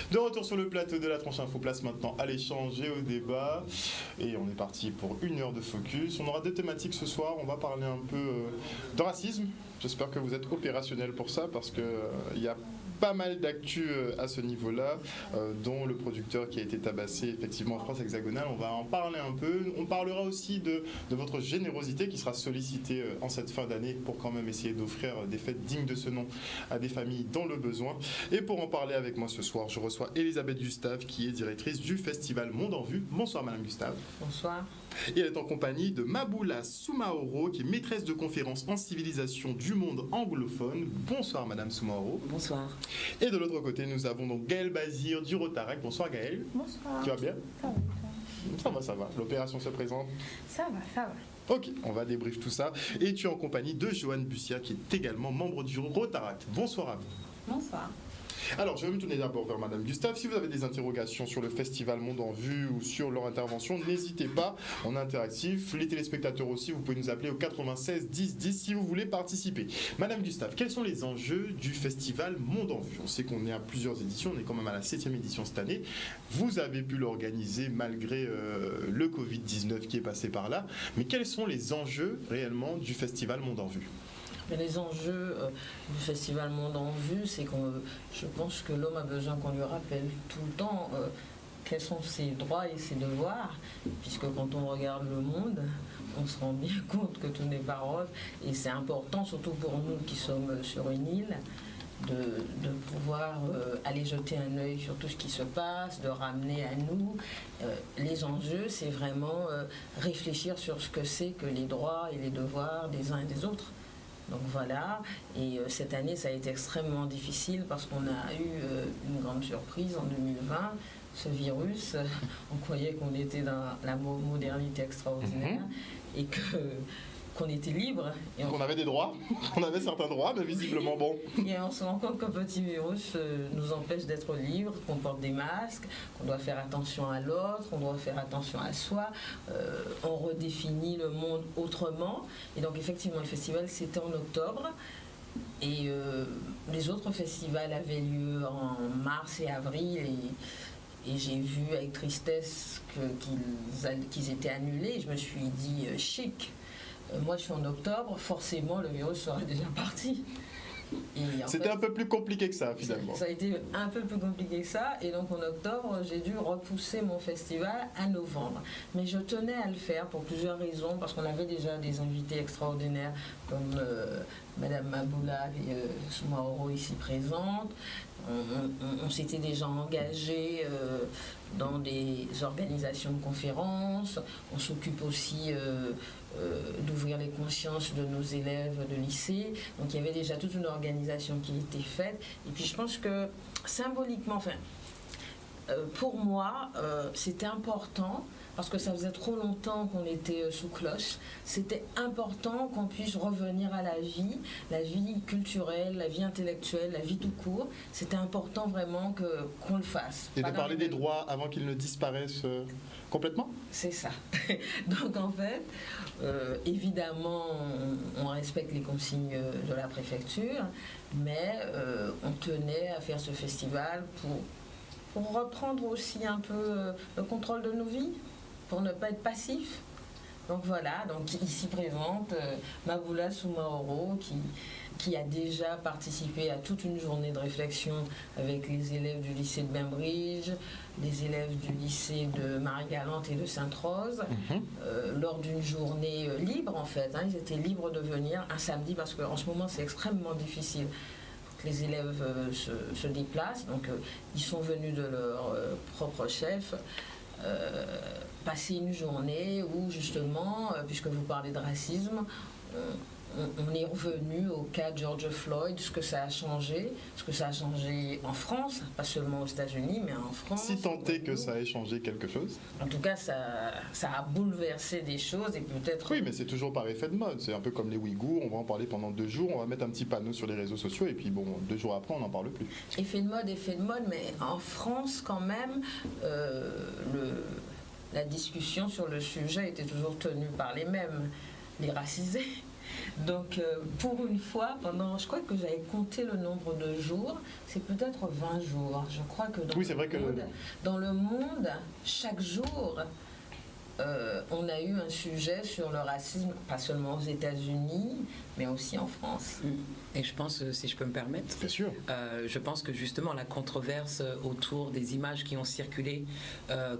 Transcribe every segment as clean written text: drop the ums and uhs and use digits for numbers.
De retour sur le plateau de la Tranche Info, place maintenant à l'échange et au débat. Et on est parti pour 1 heure de focus. On aura 2 thématiques ce soir. On va parler un peu de racisme. J'espère que vous êtes opérationnels pour ça parce qu'il y a pas mal d'actu à ce niveau-là, dont le producteur qui a été tabassé effectivement en France hexagonale. On va en parler un peu. On parlera aussi de votre générosité qui sera sollicitée en cette fin d'année pour quand même essayer d'offrir des fêtes dignes de ce nom à des familles dans le besoin. Et pour en parler avec moi ce soir, je reçois Elisabeth Gustave qui est directrice du festival Monde en Vue. Bonsoir Madame Gustave. Bonsoir. Et elle est en compagnie de Maboula Soumaoro qui est maîtresse de conférences en civilisation du monde anglophone. Bonsoir Madame Soumaoro. Bonsoir. Et de l'autre côté, nous avons donc Gaël Bazir du Rotaract. Bonsoir Gaël. Bonsoir. Tu vas bien? Ça va. Ça va. L'opération se présente? Ça va. Ok, on va débriefer tout ça. Et tu es en compagnie de Joanne Bussia qui est également membre du Rotaract. Bonsoir à vous. Bonsoir. Alors, je vais me tourner d'abord vers Madame Gustave. Si vous avez des interrogations sur le festival Monde en Vue ou sur leur intervention, n'hésitez pas. On est interactif. Les téléspectateurs aussi, vous pouvez nous appeler au 96 10 10 si vous voulez participer. Madame Gustave, quels sont les enjeux du festival Monde en Vue? On sait qu'on est à plusieurs éditions. On est quand même à la 7e édition cette année. Vous avez pu l'organiser malgré le Covid-19 qui est passé par là. Mais quels sont les enjeux réellement du festival Monde en Vue? Mais les enjeux du festival Monde en Vue, c'est que je pense que l'homme a besoin qu'on lui rappelle tout le temps quels sont ses droits et ses devoirs, puisque quand on regarde le monde, on se rend bien compte que tout n'est pas rose, et c'est important, surtout pour nous qui sommes sur une île, de pouvoir aller jeter un œil sur tout ce qui se passe, de ramener à nous. Les enjeux, c'est vraiment réfléchir sur ce que c'est que les droits et les devoirs des uns et des autres. Donc voilà, et cette année ça a été extrêmement difficile parce qu'on a eu une grande surprise en 2020, ce virus, on croyait qu'on était dans la modernité extraordinaire et qu'on était libre. Et qu'on avait des droits, qu'on avait certains droits, mais visiblement bon. Et on se rend compte qu'un petit virus nous empêche d'être libres, qu'on porte des masques, qu'on doit faire attention à l'autre, on doit faire attention à soi, on redéfinit le monde autrement. Et donc effectivement, le festival c'était en octobre. Et les autres festivals avaient lieu en mars et avril. Et j'ai vu avec tristesse qu'ils étaient annulés. Et je me suis dit, chic. Moi, je suis en octobre, forcément, le virus serait déjà parti. C'était un peu plus compliqué que ça, finalement. Ça a été un peu plus compliqué que ça. Et donc, en octobre, j'ai dû repousser mon festival à novembre. Mais je tenais à le faire pour plusieurs raisons, parce qu'on avait déjà des invités extraordinaires, comme Madame Maboula et Soumaoro ici présente. On s'était déjà engagé dans des organisations de conférences. On s'occupe aussi d'ouvrir les consciences de nos élèves de lycée. Donc il y avait déjà toute une organisation qui était faite. Et puis je pense que symboliquement, pour moi, c'était important, parce que ça faisait trop longtemps qu'on était sous cloche. C'était important qu'on puisse revenir à la vie culturelle, la vie intellectuelle, la vie tout court. C'était important vraiment qu'on le fasse. Et de parler des droits avant qu'ils ne disparaissent complètement? C'est ça. Donc en fait, évidemment, on respecte les consignes de la préfecture, mais on tenait à faire ce festival pour reprendre aussi un peu le contrôle de nos vies, pour ne pas être passif. Donc voilà, donc ici présente Maboula Soumaoro qui a déjà participé à toute une journée de réflexion avec les élèves du lycée de Bainbridge, les élèves du lycée de Marie-Galante et de Sainte-Rose, lors d'une journée libre en fait. Ils étaient libres de venir un samedi parce qu'en ce moment c'est extrêmement difficile que les élèves se déplacent. Donc ils sont venus de leur propre chef. Passer une journée où justement, puisque vous parlez de racisme, on est revenu au cas de George Floyd, ce que ça a changé en France, pas seulement aux États-Unis, mais en France. Si tant est que ça ait changé quelque chose. En tout cas, ça a bouleversé des choses et peut-être... Oui, mais c'est toujours par effet de mode. C'est un peu comme les Ouïghours, on va en parler pendant 2 jours, on va mettre un petit panneau sur les réseaux sociaux et puis bon, 2 jours après, on n'en parle plus. Effet de mode, mais en France quand même, la discussion sur le sujet était toujours tenue par les mêmes, les racisés. Donc, pour une fois, je crois que j'avais compté le nombre de jours, c'est peut-être 20 jours. Je crois que dans le monde, chaque jour, on a eu un sujet sur le racisme, pas seulement aux États-Unis, mais aussi en France. Et je pense, si je peux me permettre, bien sûr. Je pense que justement la controverse autour des images qui ont circulé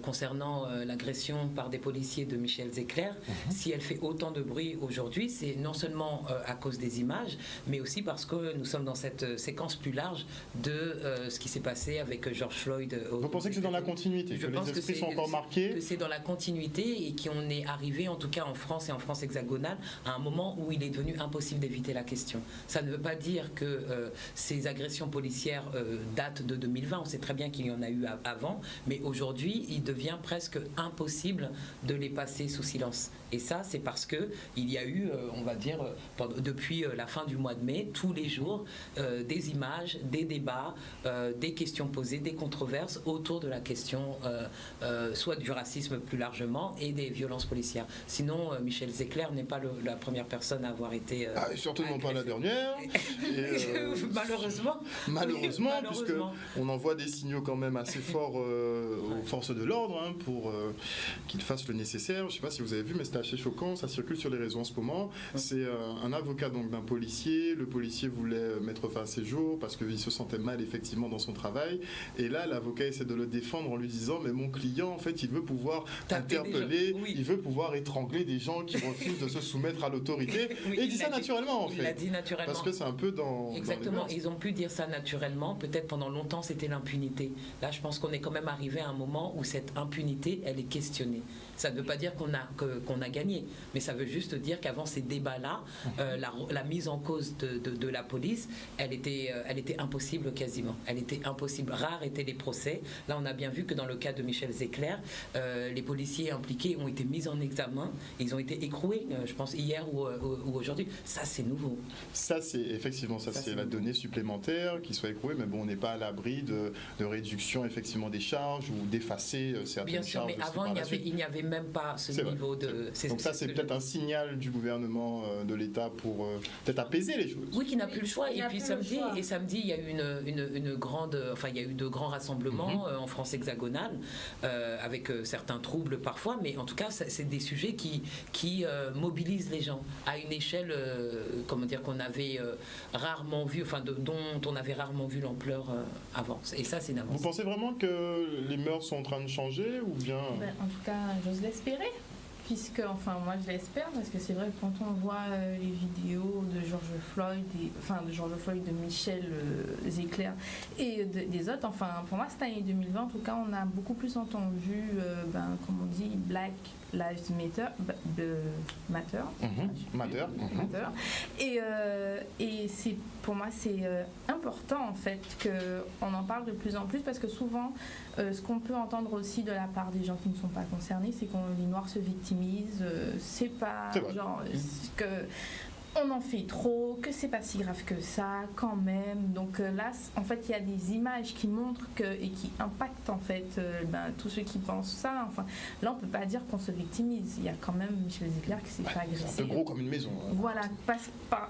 concernant l'agression par des policiers de Michel Zecler, si elle fait autant de bruit aujourd'hui, c'est non seulement à cause des images, mais aussi parce que nous sommes dans cette séquence plus large de ce qui s'est passé avec George Floyd. Vous pensez que c'est dans la continuité, que les esprits sont encore marqués? Que c'est dans la continuité et qu'on est arrivé, en tout cas en France et en France hexagonale, à un moment où il est devenu impossible d'éviter la question. Ça ne veut pas dire que ces agressions policières datent de 2020. On sait très bien qu'il y en a eu avant, mais aujourd'hui, il devient presque impossible de les passer sous silence. Et ça, c'est parce que il y a eu, on va dire, depuis la fin du mois de mai, tous les jours, des images, des débats, des questions posées, des controverses autour de la question soit du racisme plus largement et des violences policières. Sinon, Michel Zecler n'est pas la première personne à avoir été... certainement pas la dernière. Malheureusement, puisqu'on envoie des signaux quand même assez forts aux forces de l'ordre pour qu'ils fassent le nécessaire. Je ne sais pas si vous avez vu, mais c'était assez choquant. Ça circule sur les réseaux en ce moment. C'est un avocat donc d'un policier. Le policier voulait mettre fin à ses jours parce qu'il se sentait mal effectivement dans son travail. Et là, l'avocat essaie de le défendre en lui disant mais mon client, en fait, il veut pouvoir interpeller, il veut pouvoir étrangler des gens qui refusent de se soumettre à l'autorité. Et il dit ça naturellement, en fait. Il l'a dit naturellement. Parce que c'est un peu dans... Exactement. Dans ils ont pu dire ça naturellement. Peut-être pendant longtemps, c'était l'impunité. Là, je pense qu'on est quand même arrivé à un moment où cette impunité, elle est questionnée. Ça ne veut pas dire qu'on a gagné, mais ça veut juste dire qu'avant ces débats-là, la mise en cause de la police, elle était impossible quasiment. Elle était impossible. Rares étaient les procès. Là, on a bien vu que dans le cas de Michel Zecler, les policiers impliqués ont été mis en examen. Ils ont été écroués, je pense, hier ou aujourd'hui. Ça, c'est nouveau. Ça, c'est effectivement, c'est la donnée supplémentaire qui soit écrouée, mais bon, on n'est pas à l'abri de réduction effectivement des charges ou d'effacer certaines charges. Bien sûr, mais avant, il n'y avait même pas ce niveau de... Donc ça, c'est peut-être un signal du gouvernement de l'État pour peut-être apaiser les choses. Oui, qui n'a plus le choix. Et puis samedi, il y a eu une grande... Enfin, il y a eu de grands rassemblements en France hexagonale, avec certains troubles parfois, mais en tout cas, c'est des sujets qui mobilisent les gens à une échelle, qu'on avait rarement vu, dont on avait rarement vu l'ampleur avant. Et ça, c'est une avancée. Vous pensez vraiment que les mœurs sont en train de changer ou bien... En tout cas, j'ose l'espérer. Puisque, moi je l'espère, parce que c'est vrai que quand on voit les vidéos de George Floyd, de Michel Zecler et des autres, pour moi cette année 2020, en tout cas, on a beaucoup plus entendu, comme on dit, Black Lives Matter. Et c'est, pour moi, c'est important en fait qu'on en parle de plus en plus, parce que souvent, ce qu'on peut entendre aussi de la part des gens qui ne sont pas concernés, c'est que les Noirs se victimisent. C'est pas genre que on en fait trop, que c'est pas si grave que ça quand même. Donc là, en fait, il y a des images qui montrent et qui impactent en fait tous ceux qui pensent ça. Là, on peut pas dire qu'on se victimise. Il y a quand même Michel Zecler qui s'est fait agresser. C'est un peu gros comme une maison. Voilà,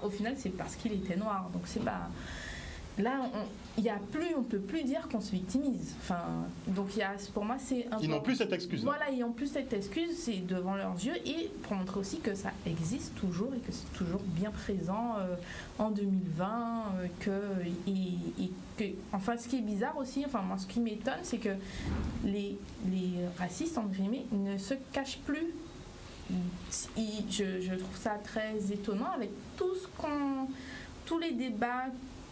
au final, c'est parce qu'il était noir. Donc c'est pas... Là, on peut plus dire qu'on se victimise. Donc pour moi, c'est important. Ils n'ont plus cette excuse. Voilà, ils n'ont plus cette excuse, c'est devant leurs yeux, et pour montrer aussi que ça existe toujours et que c'est toujours bien présent en 2020. Ce qui est bizarre aussi, moi, ce qui m'étonne, c'est que les racistes, entre guillemets, ne se cachent plus. Je trouve ça très étonnant avec tous les débats.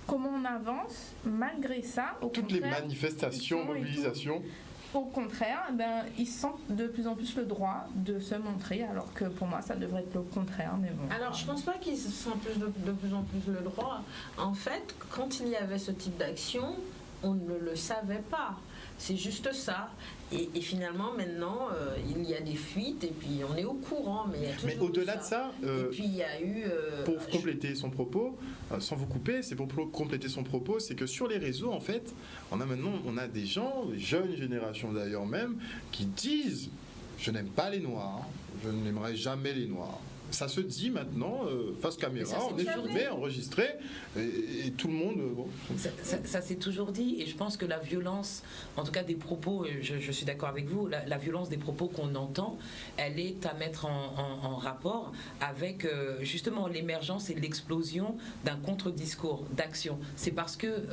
Comment on avance, malgré ça, toutes les manifestations, mobilisations. Au contraire, ils sentent de plus en plus le droit de se montrer, alors que pour moi, ça devrait être le contraire. Mais bon. Alors, je pense pas qu'ils sentent de plus en plus le droit. En fait, quand il y avait ce type d'action, on ne le savait pas. C'est juste ça. Et finalement, maintenant, il y a des fuites et puis on est au courant. Mais au-delà de ça, et puis il y a eu... pour compléter son propos, sans vous couper, c'est pour compléter son propos, c'est que sur les réseaux, en fait, on a des gens, les jeunes générations d'ailleurs même, qui disent « Je n'aime pas les Noirs, je n'aimerai jamais les Noirs ». ça se dit maintenant, face caméra, ça, on est filmé, enregistré, et tout le monde... bon. Ça s'est toujours dit, et je pense que la violence, en tout cas des propos, je suis d'accord avec vous, la violence des propos qu'on entend, elle est à mettre en rapport avec justement l'émergence et l'explosion d'un contre-discours, d'action. C'est parce que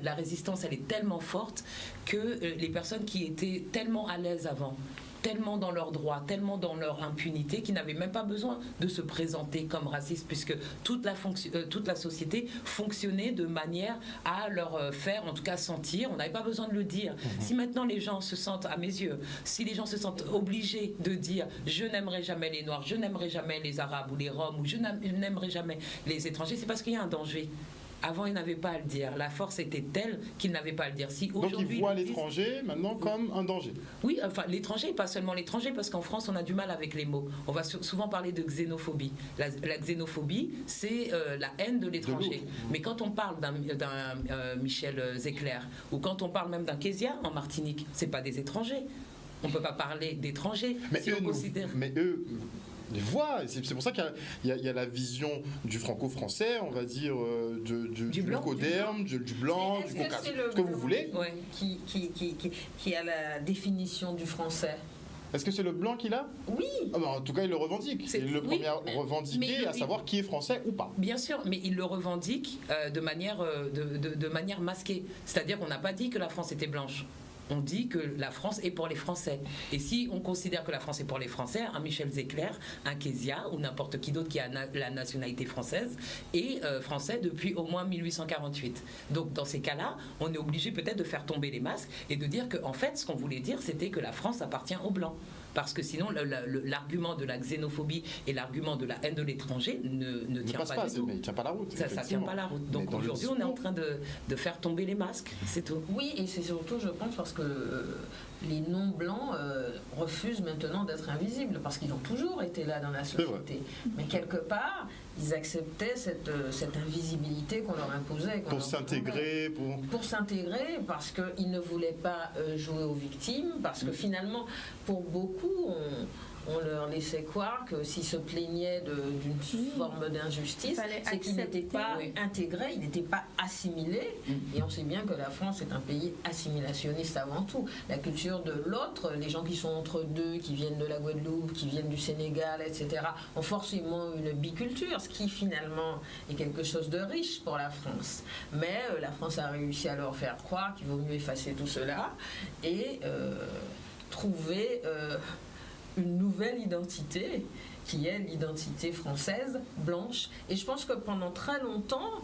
la résistance, elle est tellement forte que les personnes qui étaient tellement à l'aise avant, tellement dans leurs droits, tellement dans leur impunité, qu'ils n'avaient même pas besoin de se présenter comme racistes, puisque toute la société fonctionnait de manière à leur faire, en tout cas sentir, on n'avait pas besoin de le dire. Si maintenant les gens se sentent, à mes yeux, si les gens se sentent obligés de dire « je n'aimerai jamais les Noirs, je n'aimerai jamais les Arabes ou les Roms, ou je n'aimerai jamais les étrangers », c'est parce qu'il y a un danger. Avant, ils n'avaient pas à le dire. La force était telle qu'ils n'avaient pas à le dire. Donc ils voient l'étranger maintenant comme un danger. Oui, enfin l'étranger, pas seulement l'étranger, parce qu'en France, on a du mal avec les mots. On va souvent parler de xénophobie. La xénophobie, c'est la haine de l'étranger. Mais quand on parle d'un Michel Zecler, ou quand on parle même d'un Kezia en Martinique, c'est pas des étrangers. On ne peut pas parler d'étrangers. Mais eux les voix, c'est pour ça qu'il y a la vision du franco-français, on va dire, du coderme, du blanc, du caucase, ce que vous voulez. Ouais. Qui a la définition du français. Est-ce que c'est le blanc qui l'a ? Oui. Ah ben, en tout cas, il le revendique. Il est le premier à revendiquer, à savoir qui est français ou pas. Bien sûr, mais il le revendique de manière masquée. C'est-à-dire qu'on n'a pas dit que la France était blanche. On dit que la France est pour les Français. Et si on considère que la France est pour les Français, un Michel Zecler, un Kezia ou n'importe qui d'autre qui a la nationalité française est français depuis au moins 1848. Donc dans ces cas-là, on est obligé peut-être de faire tomber les masques et de dire qu'en fait, ce qu'on voulait dire, c'était que la France appartient aux Blancs. Parce que sinon, l'argument de la xénophobie et l'argument de la haine de l'étranger ne tient pas du tout. Mais il ne tient pas la route. Ça ne tient pas la route. Donc aujourd'hui, on est en train de faire tomber les masques, c'est tout. Oui, et c'est surtout, je pense, parce que les non-blancs refusent maintenant d'être invisibles, parce qu'ils ont toujours été là dans la société. Mais quelque part, ils acceptaient cette invisibilité qu'on leur imposait. Pour s'intégrer. Pour s'intégrer, parce qu'ils ne voulaient pas jouer aux victimes, parce que finalement, pour beaucoup, on leur laissait croire que s'ils se plaignaient d'une forme d'injustice, c'est qu'ils n'étaient pas intégrés, ils n'étaient pas assimilés. Et on sait bien que la France est un pays assimilationniste avant tout. La culture de l'autre, les gens qui sont entre deux, qui viennent de la Guadeloupe, qui viennent du Sénégal, etc., ont forcément une biculture, ce qui finalement est quelque chose de riche pour la France. Mais la France a réussi à leur faire croire qu'il vaut mieux effacer tout cela et trouver une nouvelle identité qui est l'identité française, blanche. Et je pense que pendant très longtemps,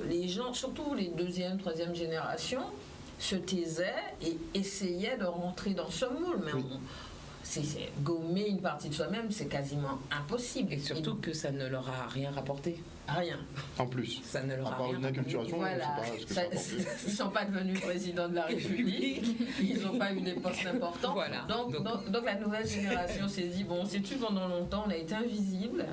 les gens, surtout les deuxième, troisième générations, se taisaient et essayaient de rentrer dans ce moule. Mais c'est gommer une partie de soi-même, c'est quasiment impossible. Et surtout que ça ne leur a rien rapporté. Rien. En plus. Ça ne leur a à part rien une acculturation, voilà. Ils ne sont pas devenus présidents de la République, ils n'ont pas eu des postes importants. Voilà. Donc la nouvelle génération s'est dit, bon, sais-tu, pendant longtemps, on a été invisible.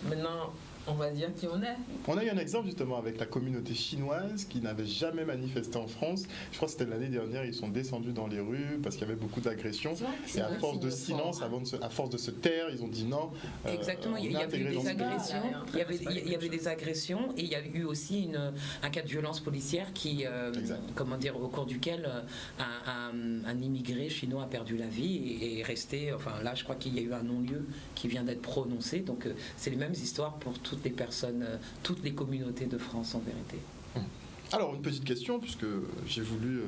Maintenant, on va dire qui on est. On a eu un exemple justement avec la communauté chinoise qui n'avait jamais manifesté en France. Je crois que c'était l'année dernière, ils sont descendus dans les rues parce qu'il y avait beaucoup d'agressions. Et à force de silence, à force de se taire, ils ont dit non. Exactement, il y avait des agressions. Il y avait des agressions et il y a eu aussi un cas de violence policière qui, au cours duquel un immigré chinois a perdu la vie et est resté. Enfin là, je crois qu'il y a eu un non-lieu qui vient d'être prononcé. Donc c'est les mêmes histoires pour toutes les personnes, toutes les communautés de France en vérité. Alors une petite question, puisque j'ai voulu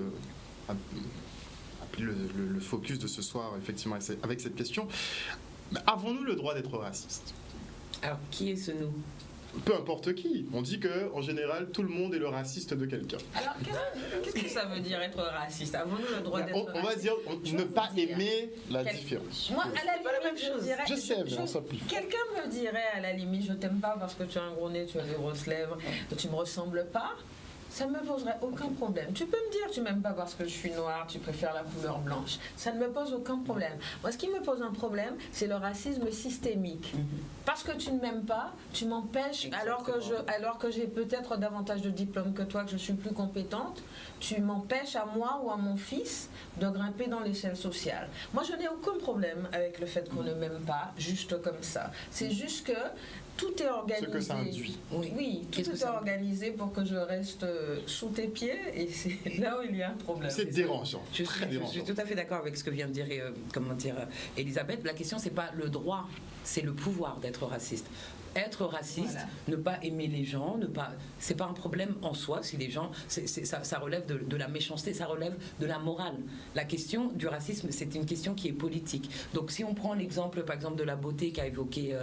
appeler le focus de ce soir effectivement avec cette question. Avons-nous le droit d'être racistes ? Alors qui est ce nous ? Peu importe qui. On dit que en général, tout le monde est le raciste de quelqu'un. Alors, qu'est-ce que ça veut dire être raciste ? Avons-nous le droit d'être raciste ? On va dire ne pas aimer la différence. Moi, à la limite, je dirais... Je sais, mais on s'applique. Quelqu'un me dirait, à la limite, je t'aime pas parce que tu as un gros nez, tu as des grosses lèvres, que tu me ressembles pas. ça ne me poserait aucun problème. Tu peux me dire, tu m'aimes pas parce que je suis noire, tu préfères la couleur blanche. Ça ne me pose aucun problème. Moi, ce qui me pose un problème, c'est le racisme systémique. Parce que tu ne m'aimes pas, tu m'empêches, alors que j'ai peut-être davantage de diplômes que toi, que je suis plus compétente, tu m'empêches à moi ou à mon fils de grimper dans l'échelle sociale. Moi, je n'ai aucun problème avec le fait qu'on ne m'aime pas, juste comme ça. C'est juste que tout est organisé. Ce que ça induit. Oui, tout est organisé pour que je reste sous tes pieds et c'est là où il y a un problème. C'est dérangeant. Je suis tout à fait d'accord avec ce que vient de dire, Elisabeth. La question, c'est pas le droit, c'est le pouvoir d'être raciste. Être raciste, ne pas aimer les gens, c'est pas un problème en soi. Si les gens, ça relève de la méchanceté, ça relève de la morale. La question du racisme, c'est une question qui est politique. Donc, si on prend l'exemple, par exemple, de la beauté qu'a évoqué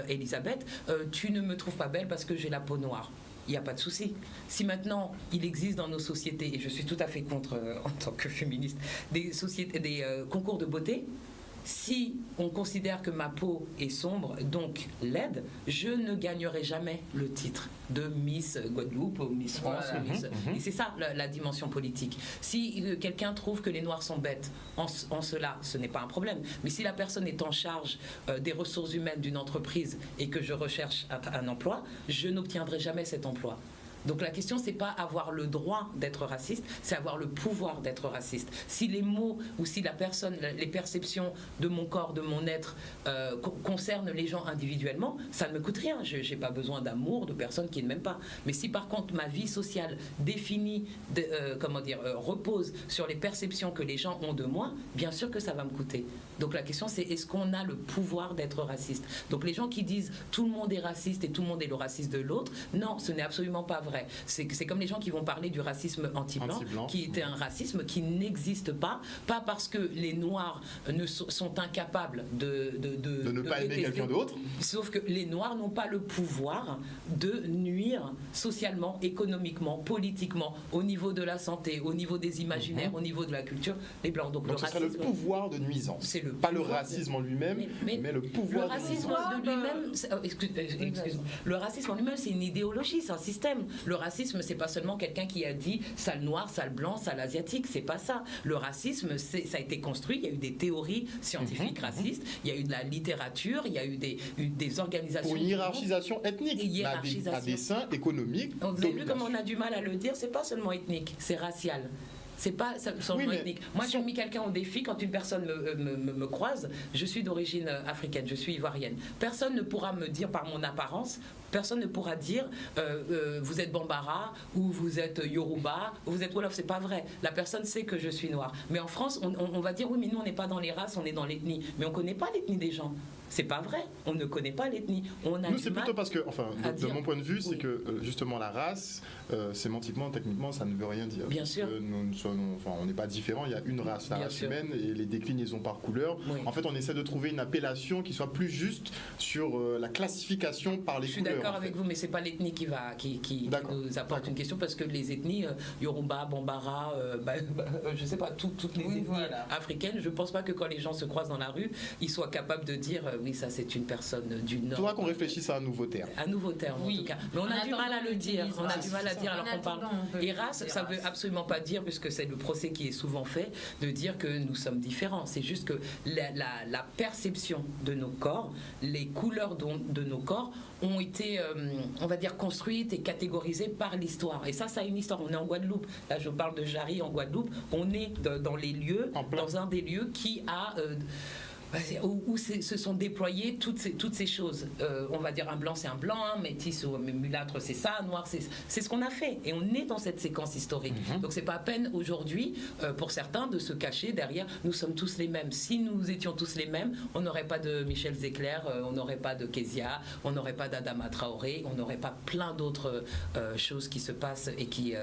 Elisabeth, tu ne me trouves pas belle parce que j'ai la peau noire. Il n'y a pas de souci. Si maintenant il existe dans nos sociétés, et je suis tout à fait contre, en tant que féministe, des concours de beauté. Si on considère que ma peau est sombre, donc laide, je ne gagnerai jamais le titre de Miss Guadeloupe ou Miss France. Ou Miss... Et c'est ça la dimension politique. Si quelqu'un trouve que les Noirs sont bêtes, en cela, ce n'est pas un problème. Mais si la personne est en charge des ressources humaines d'une entreprise et que je recherche un emploi, je n'obtiendrai jamais cet emploi. Donc la question, c'est pas avoir le droit d'être raciste, c'est avoir le pouvoir d'être raciste. Si les mots ou si la personne, les perceptions de mon corps, de mon être concernent les gens individuellement, ça ne me coûte rien. Je n'ai pas besoin d'amour de personnes qui ne m'aiment pas. Mais si par contre ma vie sociale définie, repose sur les perceptions que les gens ont de moi, bien sûr que ça va me coûter. Donc la question, c'est est-ce qu'on a le pouvoir d'être raciste? Donc les gens qui disent tout le monde est raciste et tout le monde est le raciste de l'autre, non, ce n'est absolument pas vrai. C'est comme les gens qui vont parler du racisme anti-blanc, qui était un racisme qui n'existe pas parce que les Noirs sont incapables de ne pas aimer quelqu'un d'autre. Sauf que les Noirs n'ont pas le pouvoir de nuire socialement, économiquement, politiquement, au niveau de la santé, au niveau des imaginaires, au niveau de la culture, les Blancs. Donc ce serait le pouvoir de nuisance. C'est pas le racisme en lui-même, mais le pouvoir de nuisance. Le racisme en lui-même, c'est une idéologie, c'est un système. Le racisme, c'est pas seulement quelqu'un qui a dit sale noir, sale blanc, sale asiatique, c'est pas ça. Le racisme, ça a été construit, il y a eu des théories scientifiques racistes, il y a eu de la littérature, il y a eu des organisations... Pour une hiérarchisation ethnique, à dessein économique. Vous avez vu comment on a du mal à le dire, c'est pas seulement ethnique, c'est racial. C'est pas seulement ethnique. Moi, j'ai mis quelqu'un au défi quand une personne me croise. Je suis d'origine africaine, je suis ivoirienne. Personne ne pourra me dire par mon apparence, personne ne pourra dire vous êtes Bambara ou vous êtes Yoruba, ou vous êtes Wolof. C'est pas vrai. La personne sait que je suis noire. Mais en France, on va dire oui, mais nous, on n'est pas dans les races, on est dans l'ethnie. Mais on connaît pas l'ethnie des gens. C'est pas vrai. On ne connaît pas l'ethnie. Nous, c'est plutôt parce que, de mon point de vue, c'est que justement la race, sémantiquement, techniquement, ça ne veut rien dire. Bien sûr. On n'est pas différents. Il y a une race, la race humaine, et les déclinaisons par couleur. Oui. En fait, on essaie de trouver une appellation qui soit plus juste sur la classification par les couleurs. Je suis d'accord avec vous, mais c'est pas l'ethnie qui nous apporte une question, parce que les ethnies, Yoruba, Bambara, je sais pas, toutes les ethnies africaines, je pense pas que quand les gens se croisent dans la rue, ils soient capables de dire oui, ça c'est une personne du Nord. Il faudra qu'on réfléchisse à un nouveau terme. Un nouveau terme, en tout cas. Mais on a du mal à le dire. On a du mal à dire alors qu'on parle. Et race, ça veut absolument pas dire, puisque c'est le procès qui est souvent fait, de dire que nous sommes différents. C'est juste que la perception de nos corps, les couleurs de nos corps ont été, on va dire, construites et catégorisées par l'histoire. Et ça a une histoire. On est en Guadeloupe. Là, je parle de Jarry en Guadeloupe. On est dans les lieux, dans un des lieux qui a... où se sont déployées toutes ces choses. On va dire un blanc c'est un blanc, un métis ou mulâtre c'est ça, un noir c'est ce qu'on a fait. Et on est dans cette séquence historique. Donc c'est pas à peine aujourd'hui pour certains de se cacher derrière nous sommes tous les mêmes. Si nous étions tous les mêmes, on n'aurait pas de Michel Zecler, on n'aurait pas de Kezia, on n'aurait pas d'Adama Traoré, on n'aurait pas plein d'autres choses qui se passent et qui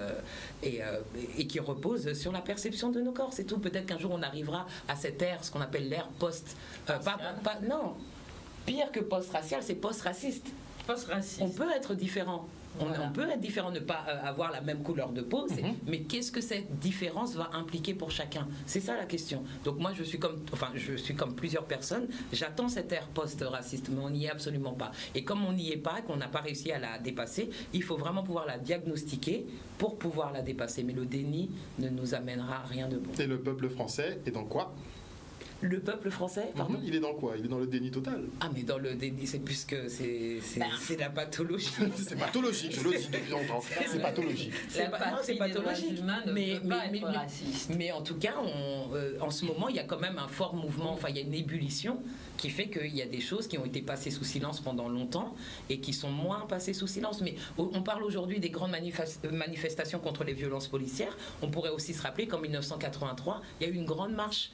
reposent sur la perception de nos corps. C'est tout. Peut-être qu'un jour on arrivera à cette ère, ce qu'on appelle l'ère non, pire que post-racial, c'est post-raciste. Post-raciste. On peut être différent. Voilà. On peut être différent, ne pas avoir la même couleur de peau, mais qu'est-ce que cette différence va impliquer pour chacun? C'est ça la question. Donc moi, je suis comme plusieurs personnes, j'attends cette ère post-raciste, mais on n'y est absolument pas. Et comme on n'y est pas, qu'on n'a pas réussi à la dépasser, il faut vraiment pouvoir la diagnostiquer pour pouvoir la dépasser. Mais le déni ne nous amènera à rien de bon. Et le peuple français est dans quoi? Le peuple français, pardon? Il est dans quoi? Il est dans le déni total. Ah, mais dans le déni, c'est plus que c'est la pathologie. C'est pathologique, je le dis depuis longtemps. C'est pathologique. C'est pathologique. Mais en tout cas, en ce moment, il y a quand même un fort mouvement, il y a une ébullition qui fait qu'il y a des choses qui ont été passées sous silence pendant longtemps et qui sont moins passées sous silence. Mais on parle aujourd'hui des grandes manifestations contre les violences policières. On pourrait aussi se rappeler qu'en 1983, il y a eu une grande marche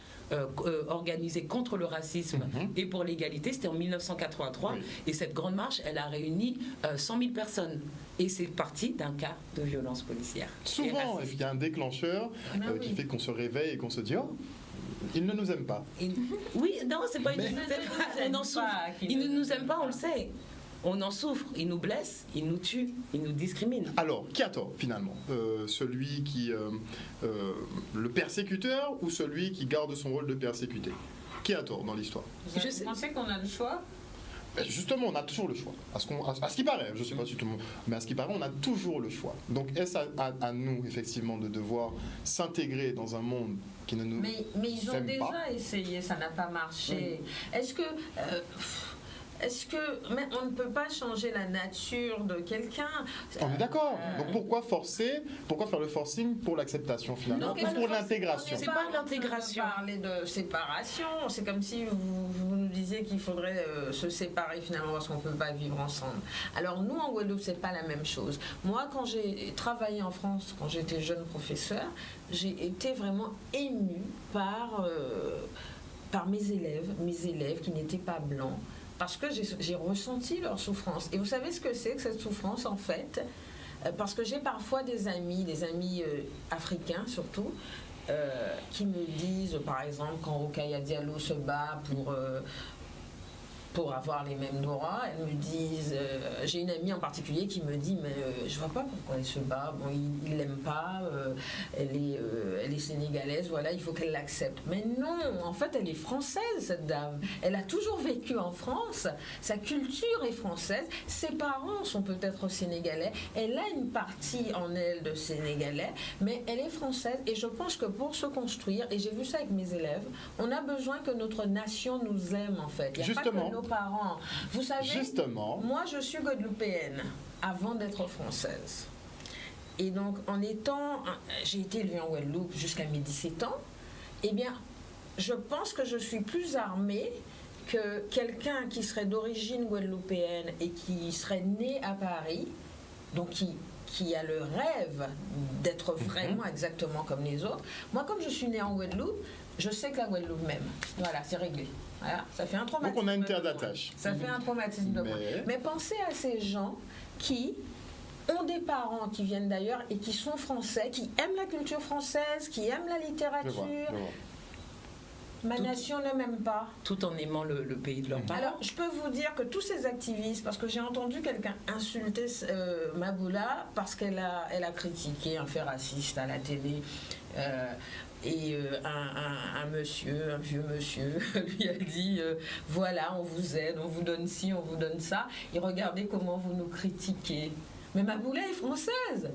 organisée contre le racisme et pour l'égalité. C'était en 1983. Oui. Et cette grande marche, elle a réuni 100 000 personnes. Et c'est parti d'un cas de violence policière. Souvent, il y a un déclencheur qui fait qu'on se réveille et qu'on se dit « Oh, il ne nous aime pas ». Oui, non, c'est pas une... On en souffre. Il ne nous aime pas, on le sait. On en souffre, il nous blesse, il nous tue, il nous discrimine. Alors, qui a tort finalement? Celui qui... le persécuteur ou celui qui garde son rôle de persécuté? Qui a tort dans l'histoire? Vous pensez qu'on a le choix? Justement, on a toujours le choix. À ce qui paraît, je ne sais pas si tout le monde... Mais à ce qui paraît, on a toujours le choix. Donc, est-ce à nous, effectivement, de devoir s'intégrer dans un monde qui ne nous aime pas? Mais ils ont déjà essayé, ça n'a pas marché. Oui. Mais on ne peut pas changer la nature de quelqu'un. On est d'accord. Donc pourquoi forcer? Pourquoi faire le forcing pour l'acceptation finalement? Ou pour l'intégration? C'est pas l'intégration. Parler de séparation, c'est comme si vous nous disiez qu'il faudrait se séparer finalement parce qu'on ne peut pas vivre ensemble. Alors nous en Guadeloupe, c'est pas la même chose. Moi, quand j'ai travaillé en France, quand j'étais jeune professeur, j'ai été vraiment émue par mes élèves qui n'étaient pas blancs. Parce que j'ai ressenti leur souffrance. Et vous savez ce que c'est que cette souffrance, en fait? Parce que j'ai parfois des amis africains surtout, qui me disent, par exemple, quand Rokhaya Diallo se bat pour avoir les mêmes droits, elles me disent, j'ai une amie en particulier qui me dit, mais je vois pas pourquoi elle se bat, bon, il l'aime pas, elle est sénégalaise, voilà, il faut qu'elle l'accepte. Mais non, en fait, elle est française, cette dame. Elle a toujours vécu en France, sa culture est française, ses parents sont peut-être sénégalais, elle a une partie en elle de sénégalais, mais elle est française, et je pense que pour se construire, et j'ai vu ça avec mes élèves, on a besoin que notre nation nous aime, en fait. Il n'y a pas que nos parents. Vous savez, justement, moi je suis guadeloupéenne avant d'être française. Et donc j'ai été élevée en Guadeloupe jusqu'à mes 17 ans, eh bien, je pense que je suis plus armée que quelqu'un qui serait d'origine guadeloupéenne et qui serait né à Paris, donc qui a le rêve d'être vraiment exactement comme les autres. Moi, comme je suis née en Guadeloupe, je sais que la Guadeloupe m'aime. Voilà, c'est réglé. Voilà, ça fait un traumatisme. Donc on a une terre d'attache. Ça fait un traumatisme de moi. Mais pensez à ces gens qui ont des parents qui viennent d'ailleurs et qui sont français, qui aiment la culture française, qui aiment la littérature. Je vois. Ma nation ne m'aime pas. Tout en aimant le pays de leurs parents. Alors, je peux vous dire que tous ces activistes, parce que j'ai entendu quelqu'un insulter Maboula parce qu'elle a critiqué un fait raciste à la télé. Et un vieux monsieur, lui a dit voilà, on vous aide, on vous donne ci, on vous donne ça, et regardez comment vous nous critiquez. Mais Maboula est française.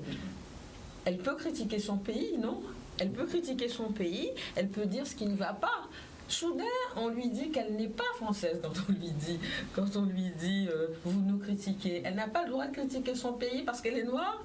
Elle peut critiquer son pays, non? Elle peut critiquer son pays, elle peut dire ce qui ne va pas. Soudain, on lui dit qu'elle n'est pas française quand on lui dit vous nous critiquez. Elle n'a pas le droit de critiquer son pays parce qu'elle est noire?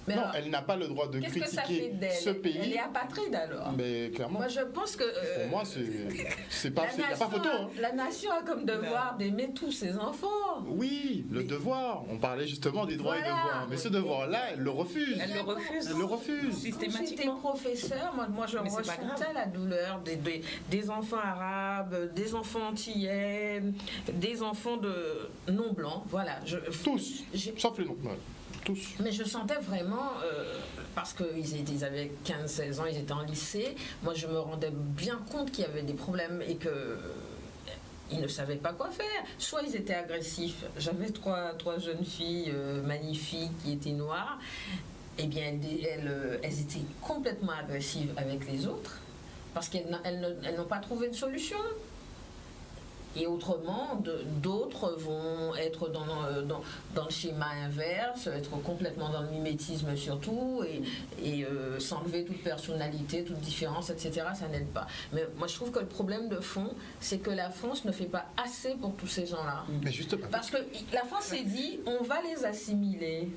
Mais non, alors, elle n'a pas le droit de critiquer ce pays. Elle est apatride alors. Mais clairement. Moi, je pense que. Pour moi, c'est pas. Il n'y a pas photo. Hein. La nation a comme devoir d'aimer tous ses enfants. Oui, le devoir. On parlait justement des droits et devoirs. Mais ce devoir-là, elle le refuse. Elle le refuse. Elle le refuse. Systématiquement. J'étais professeur, moi je ressentais la douleur des enfants arabes, des enfants antillais, des enfants de non blancs. Voilà. Tous. Sauf les noms. Ouais. Tous. Mais je sentais vraiment, parce qu'ils avaient 15-16 ans, ils étaient en lycée, moi je me rendais bien compte qu'il y avait des problèmes et que ils ne savaient pas quoi faire. Soit ils étaient agressifs. J'avais trois jeunes filles magnifiques qui étaient noires. Eh bien, elles étaient complètement agressives avec les autres parce qu'elles n'ont pas trouvé de solution. Et autrement, d'autres vont être dans le schéma inverse, être complètement dans le mimétisme surtout, et s'enlever toute personnalité, toute différence, etc. Ça n'aide pas. Mais moi, je trouve que le problème de fond, c'est que la France ne fait pas assez pour tous ces gens-là. Mais justement. Parce que la France s'est dit, on va les assimiler.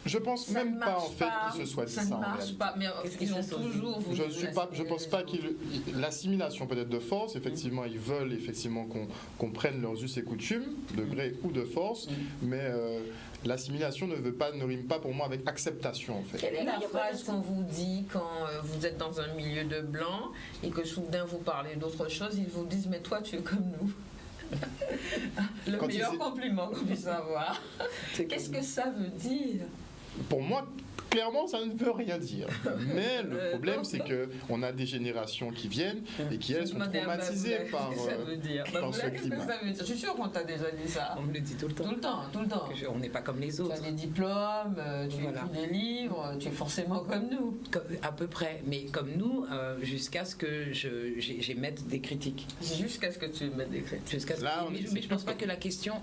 Je pense Ça même ne pas en marche fait pas, qu'ils se soient dit ça ça ne en marche réalité. pas, mais ils ont toujours voulu Je pense pas l'assimilation peut-être de force, effectivement ils veulent effectivement qu'on prenne leurs us et coutumes, de gré ou de force, mais l'assimilation ne rime pas pour moi avec acceptation en fait. Quelle est la phrase qu'on vous dit quand vous êtes dans un milieu de blancs et que soudain vous parlez d'autre chose, ils vous disent mais toi tu es comme nous. Le Quand meilleur compliment qu'on puisse avoir. Qu'est-ce que ça veut dire? Pour moi, clairement, ça ne veut rien dire. Mais le problème, c'est qu'on a des générations qui viennent et qui, elles, sont traumatisées par ce climat. Je suis sûre qu'on t'a déjà dit ça. On me le dit tout le temps. Tout le temps. On n'est pas comme les autres. Tu as des diplômes, tu écris des livres, tu es forcément comme nous. À peu près, mais comme nous, jusqu'à ce que j'émette des critiques. Jusqu'à ce que tu émettes des critiques. Mais je ne pense pas que la question,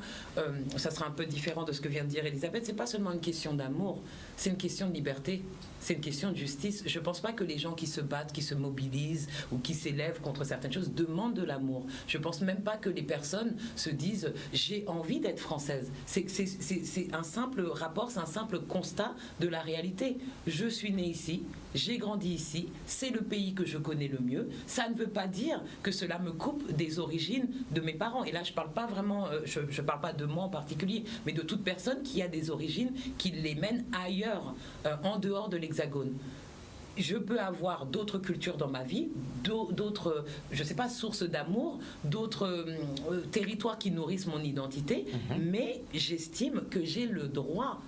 ça sera un peu différent de ce que vient de dire Elisabeth, c'est pas seulement une question d'amour, c'est une question de liberté, c'est une question de justice. Je ne pense pas que les gens qui se battent, qui se mobilisent ou qui s'élèvent contre certaines choses demandent de l'amour. Je ne pense même pas que les personnes se disent « j'ai envie d'être française ». C'est un simple rapport, c'est un simple constat de la réalité. Je suis née ici, j'ai grandi ici, c'est le pays que je connais le mieux. Ça ne veut pas dire que cela me coupe des origines de mes parents. Et là, je ne parle pas vraiment, je parle pas de moi en particulier, mais de toute personne qui a des origines qui les mènent ailleurs, en dehors de l'Hexagone. Je peux avoir d'autres cultures dans ma vie, d'autres, je sais pas, sources d'amour, d'autres territoires qui nourrissent mon identité, mais j'estime que j'ai le droit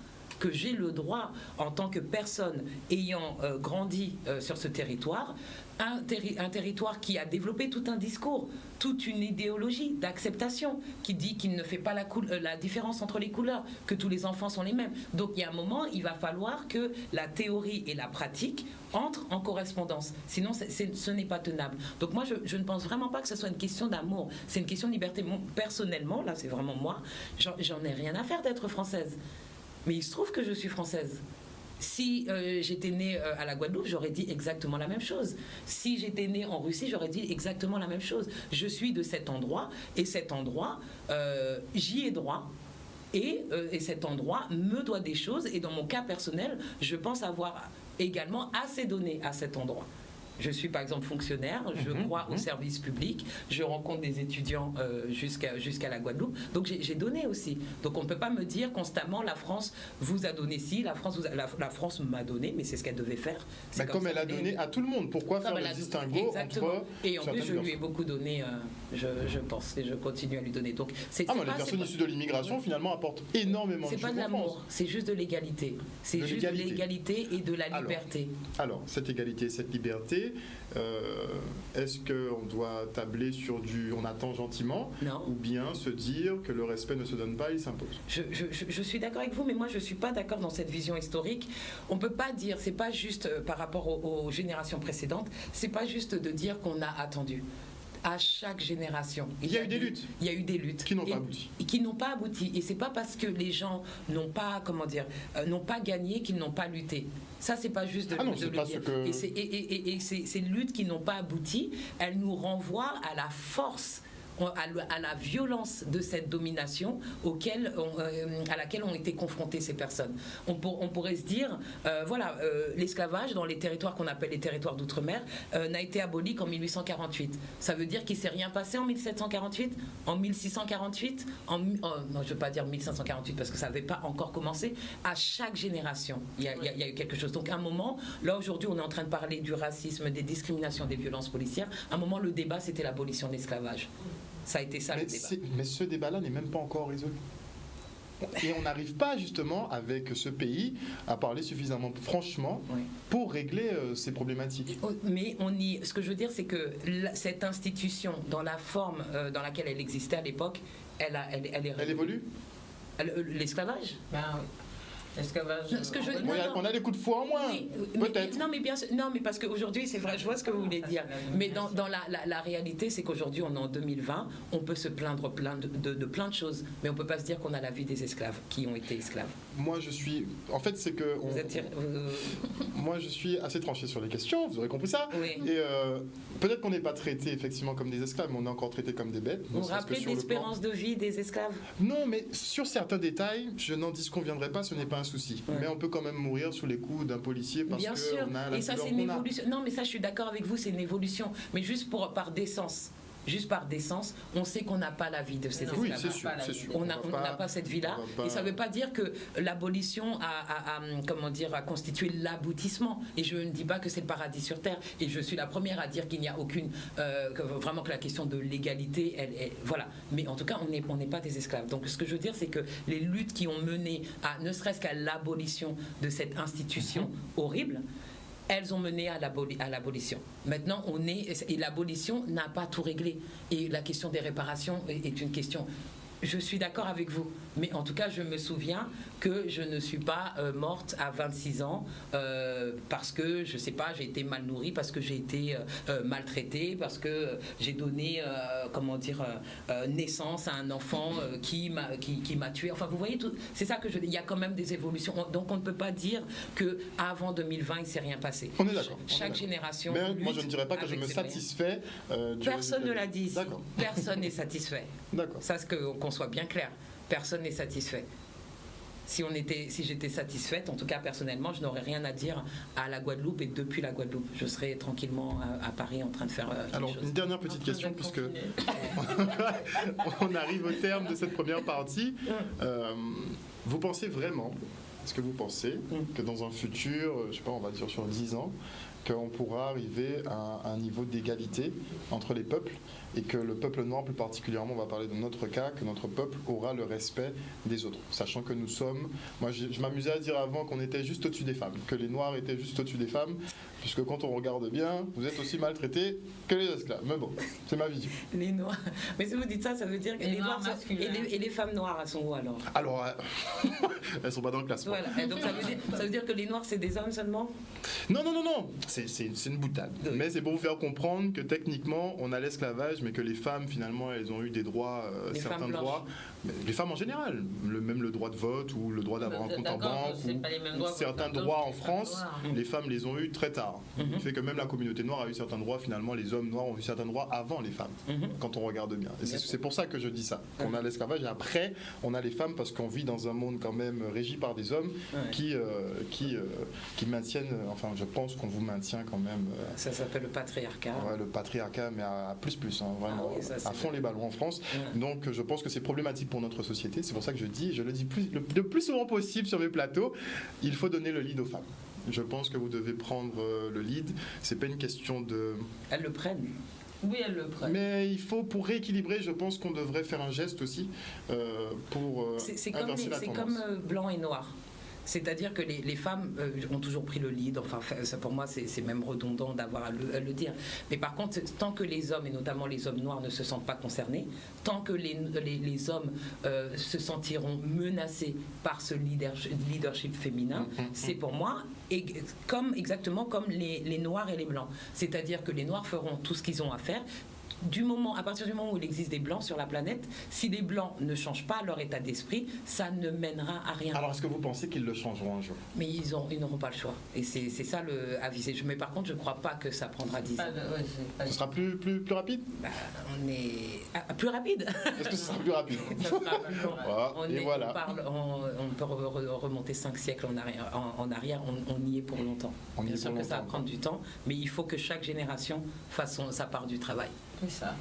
en tant que personne ayant grandi sur ce territoire, un territoire qui a développé tout un discours, toute une idéologie d'acceptation qui dit qu'il ne fait pas la différence entre les couleurs, que tous les enfants sont les mêmes. Donc il y a un moment, il va falloir que la théorie et la pratique entrent en correspondance. Sinon, ce n'est pas tenable. Donc moi, je ne pense vraiment pas que ce soit une question d'amour. C'est une question de liberté. Personnellement, là, c'est vraiment moi, j'en ai rien à faire d'être française. Mais il se trouve que je suis française. Si j'étais née à la Guadeloupe, j'aurais dit exactement la même chose. Si j'étais née en Russie, j'aurais dit exactement la même chose. Je suis de cet endroit, et cet endroit, j'y ai droit. Et cet endroit me doit des choses. Et dans mon cas personnel, je pense avoir également assez donné à cet endroit. Je suis par exemple fonctionnaire, je crois au service public, je rencontre des étudiants jusqu'à la Guadeloupe, donc j'ai donné aussi. Donc on ne peut pas me dire constamment la France vous a donné ci, la France m'a donné, mais c'est ce qu'elle devait faire. Mais comme elle a donné à tout le monde, pourquoi faire le distinguo entre... Et en plus je lui ai beaucoup donné, je pense, et je continue à lui donner. Donc les personnes issues de l'immigration finalement apportent énormément de choses. C'est pas de l'amour, c'est juste de l'égalité. C'est juste de l'égalité et de la liberté. Alors cette égalité, cette liberté, est-ce qu'on doit tabler sur on attend gentiment, ou bien se dire que le respect ne se donne pas, il s'impose? Je suis d'accord avec vous, mais moi je ne suis pas d'accord dans cette vision historique. On ne peut pas dire, c'est pas juste par rapport aux générations précédentes, c'est pas juste de dire qu'on a attendu. À chaque génération. Il y a eu des luttes. Il y a eu des luttes. Qui n'ont pas abouti. Qui n'ont pas abouti. Et c'est pas parce que les gens n'ont pas, n'ont pas gagné qu'ils n'ont pas lutté. Ça, c'est pas juste de le dire. Et ces luttes qui n'ont pas abouti, elles nous renvoient à la force, à la violence de cette domination à laquelle ont été confrontées ces personnes. On pourrait se dire, l'esclavage dans les territoires qu'on appelle les territoires d'outre-mer n'a été aboli qu'en 1848. Ça veut dire qu'il ne s'est rien passé en 1748, en 1648, non, je ne veux pas dire 1548 parce que ça n'avait pas encore commencé. À chaque génération, il y a eu quelque chose. Donc à un moment, là aujourd'hui, on est en train de parler du racisme, des discriminations, des violences policières. À un moment, le débat, c'était l'abolition de l'esclavage. Ça a été ça le débat. Mais ce débat-là n'est même pas encore résolu. Et on n'arrive pas justement avec ce pays à parler suffisamment franchement pour régler ces problématiques. Mais ce que je veux dire, c'est que cette institution, dans la forme dans laquelle elle existait à l'époque, elle évolue. L'esclavage. Ben oui. L'esclavage. On a des coups de fouet en moins, peut-être. Non, mais bien sûr, non, mais parce qu'aujourd'hui, c'est vrai, je vois ce que vous voulez dire. Mais dans la réalité, c'est qu'aujourd'hui, on est en 2020, on peut se plaindre de plein de choses, mais on ne peut pas se dire qu'on a la vie des esclaves qui ont été esclaves. Moi, je suis. En fait, c'est que. Moi, je suis assez tranché sur les questions, vous aurez compris ça. Oui. Et peut-être qu'on n'est pas traité effectivement comme des esclaves, mais on est encore traité comme des bêtes. Vous vous rappelez de l'espérance de vie des esclaves? Non, mais sur certains détails, je n'en disconviendrai pas, ce n'est pas un souci. Mais on peut quand même mourir sous les coups d'un policier parce bien que sûr. on a la et ça, c'est une évolution. Non, mais ça, je suis d'accord avec vous, c'est une évolution. Mais juste par décence. Juste par décence, on sait qu'on n'a pas la vie de ces esclaves. Oui, c'est sûr, c'est sûr. On n'a pas cette vie-là. Et ça ne veut pas dire que l'abolition a constitué l'aboutissement. Et je ne dis pas que c'est le paradis sur Terre. Et je suis la première à dire qu'il n'y a aucune... vraiment que la question de l'égalité, voilà. Mais en tout cas, on n'est pas des esclaves. Donc ce que je veux dire, c'est que les luttes qui ont mené ne serait-ce qu'à l'abolition de cette institution horrible, elles ont mené à l'abolition. Maintenant, et l'abolition n'a pas tout réglé. Et la question des réparations est une question... Je suis d'accord avec vous, mais en tout cas, je me souviens que je ne suis pas morte à 26 ans parce que, je ne sais pas, j'ai été mal nourrie, parce que j'ai été maltraitée, parce que j'ai donné, naissance à un enfant qui m'a tuée. Enfin, vous voyez, c'est ça que je dis. Il y a quand même des évolutions. Donc, on ne peut pas dire qu'avant 2020, il ne s'est rien passé. On est d'accord. Chaque génération... Mais moi, je ne dirais pas que je me satisfais. Personne ne l'a dit. D'accord. Personne n'est satisfait. D'accord. Ça, qu'on soit bien clair, personne n'est satisfait. Si j'étais satisfaite, en tout cas personnellement, je n'aurais rien à dire à la Guadeloupe, et depuis la Guadeloupe, je serais tranquillement à Paris en train de faire Alors, quelque chose. Une dernière petite question, puisque on arrive au terme de cette première partie. Vous pensez vraiment, est-ce que vous pensez que dans un futur, je ne sais pas, on va dire sur 10 ans, qu'on pourra arriver à un niveau d'égalité entre les peuples, et que le peuple noir, plus particulièrement, on va parler de notre cas, que notre peuple aura le respect des autres, sachant que nous sommes... Moi, je m'amusais à dire avant qu'on était juste au-dessus des femmes, que les Noirs étaient juste au-dessus des femmes, puisque quand on regarde bien, vous êtes aussi maltraités que les esclaves. Mais bon, c'est ma vision. Les Noirs... Mais si vous dites ça, ça veut dire que les Noirs... Et les femmes noires, elles sont où alors? Alors, elles sont pas dans le classement. Voilà. Et donc ça veut dire que les Noirs, c'est des hommes seulement? Non. C'est une boutade. Mais c'est pour vous faire comprendre que techniquement, on a l'esclavage, mais que les femmes, finalement, elles ont eu des droits, certains droits. Mais les femmes en général, même le droit de vote ou le droit d'avoir un compte en banque, ou certains droits en France, les femmes les ont eu très tard. Ce qui fait que même la communauté noire a eu certains droits, finalement, les hommes noirs ont eu certains droits avant les femmes, quand on regarde bien. Et c'est pour ça que je dis ça, qu'on a l'esclavage, et après, on a les femmes, parce qu'on vit dans un monde quand même régi par des hommes qui maintiennent, enfin, je pense qu'on vous maintient quand même. Ça s'appelle le patriarcat. Ouais, le patriarcat, mais à plus, vraiment, à fond les ballons en France. Donc, je pense que c'est problématique pour notre société. C'est pour ça que je le dis le plus souvent possible sur mes plateaux, il faut donner le lead aux femmes. Je pense que vous devez prendre le lead. C'est pas une question de... Elles le prennent. Oui, elles le prennent. Mais il faut, pour rééquilibrer, je pense qu'on devrait faire un geste aussi pour inverser la tendance. C'est comme blanc et noir. C'est-à-dire que les femmes ont toujours pris le lead, enfin ça, pour moi c'est même redondant d'avoir à le dire. Mais par contre, tant que les hommes, et notamment les hommes noirs, ne se sentent pas concernés, tant que les hommes se sentiront menacés par ce leadership féminin, c'est pour moi exactement comme les noirs et les blancs. C'est-à-dire que les noirs feront tout ce qu'ils ont à faire. À partir du moment où il existe des blancs sur la planète, si les blancs ne changent pas leur état d'esprit, ça ne mènera à rien. Alors est-ce que vous pensez qu'ils le changeront un jour? Mais ils n'auront pas le choix. Et c'est ça le à viser. Mais par contre, je ne crois pas que ça prendra 10 ans. Ce sera plus rapide? On est plus rapide. Est-ce que ce sera plus rapide? On peut remonter 5 siècles en arrière. On y est pour longtemps. Bien sûr que ça va prendre du temps, mais il faut que chaque génération fasse sa part du travail. C'est ça.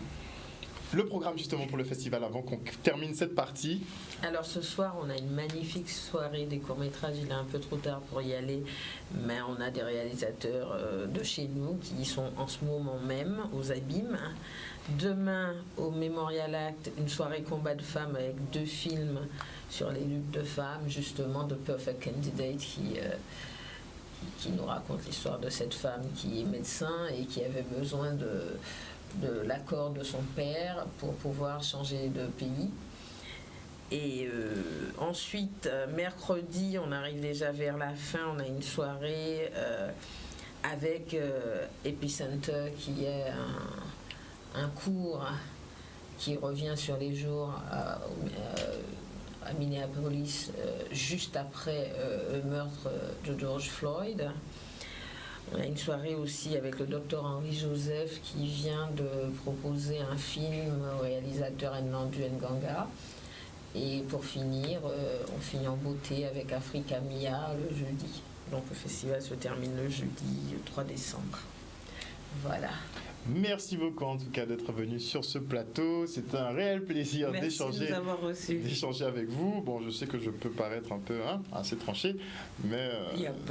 Le programme justement pour le festival avant qu'on termine cette partie. Alors ce soir, on a une magnifique soirée des courts-métrages. Il est un peu trop tard pour y aller, mais on a des réalisateurs de chez nous qui y sont en ce moment même aux Abîmes. Demain, au Memorial Act, une soirée combat de femmes avec 2 films sur les luttes de femmes, justement, de Perfect Candidate qui nous raconte l'histoire de cette femme qui est médecin et qui avait besoin de l'accord de son père pour pouvoir changer de pays. Et ensuite, mercredi, on arrive déjà vers la fin, on a une soirée avec Epicenter qui est un cours qui revient sur les jours à Minneapolis juste après le meurtre de George Floyd. On a une soirée aussi avec le docteur Henri Joseph qui vient de proposer un film au réalisateur Nnamdi Nganga. Et pour finir, on finit en beauté avec Africa Mia le jeudi. Donc le festival se termine le jeudi 3 décembre. Voilà. Merci beaucoup en tout cas d'être venu sur ce plateau. C'est un réel plaisir d'échanger avec vous. Bon, je sais que je peux paraître un peu assez tranché, mais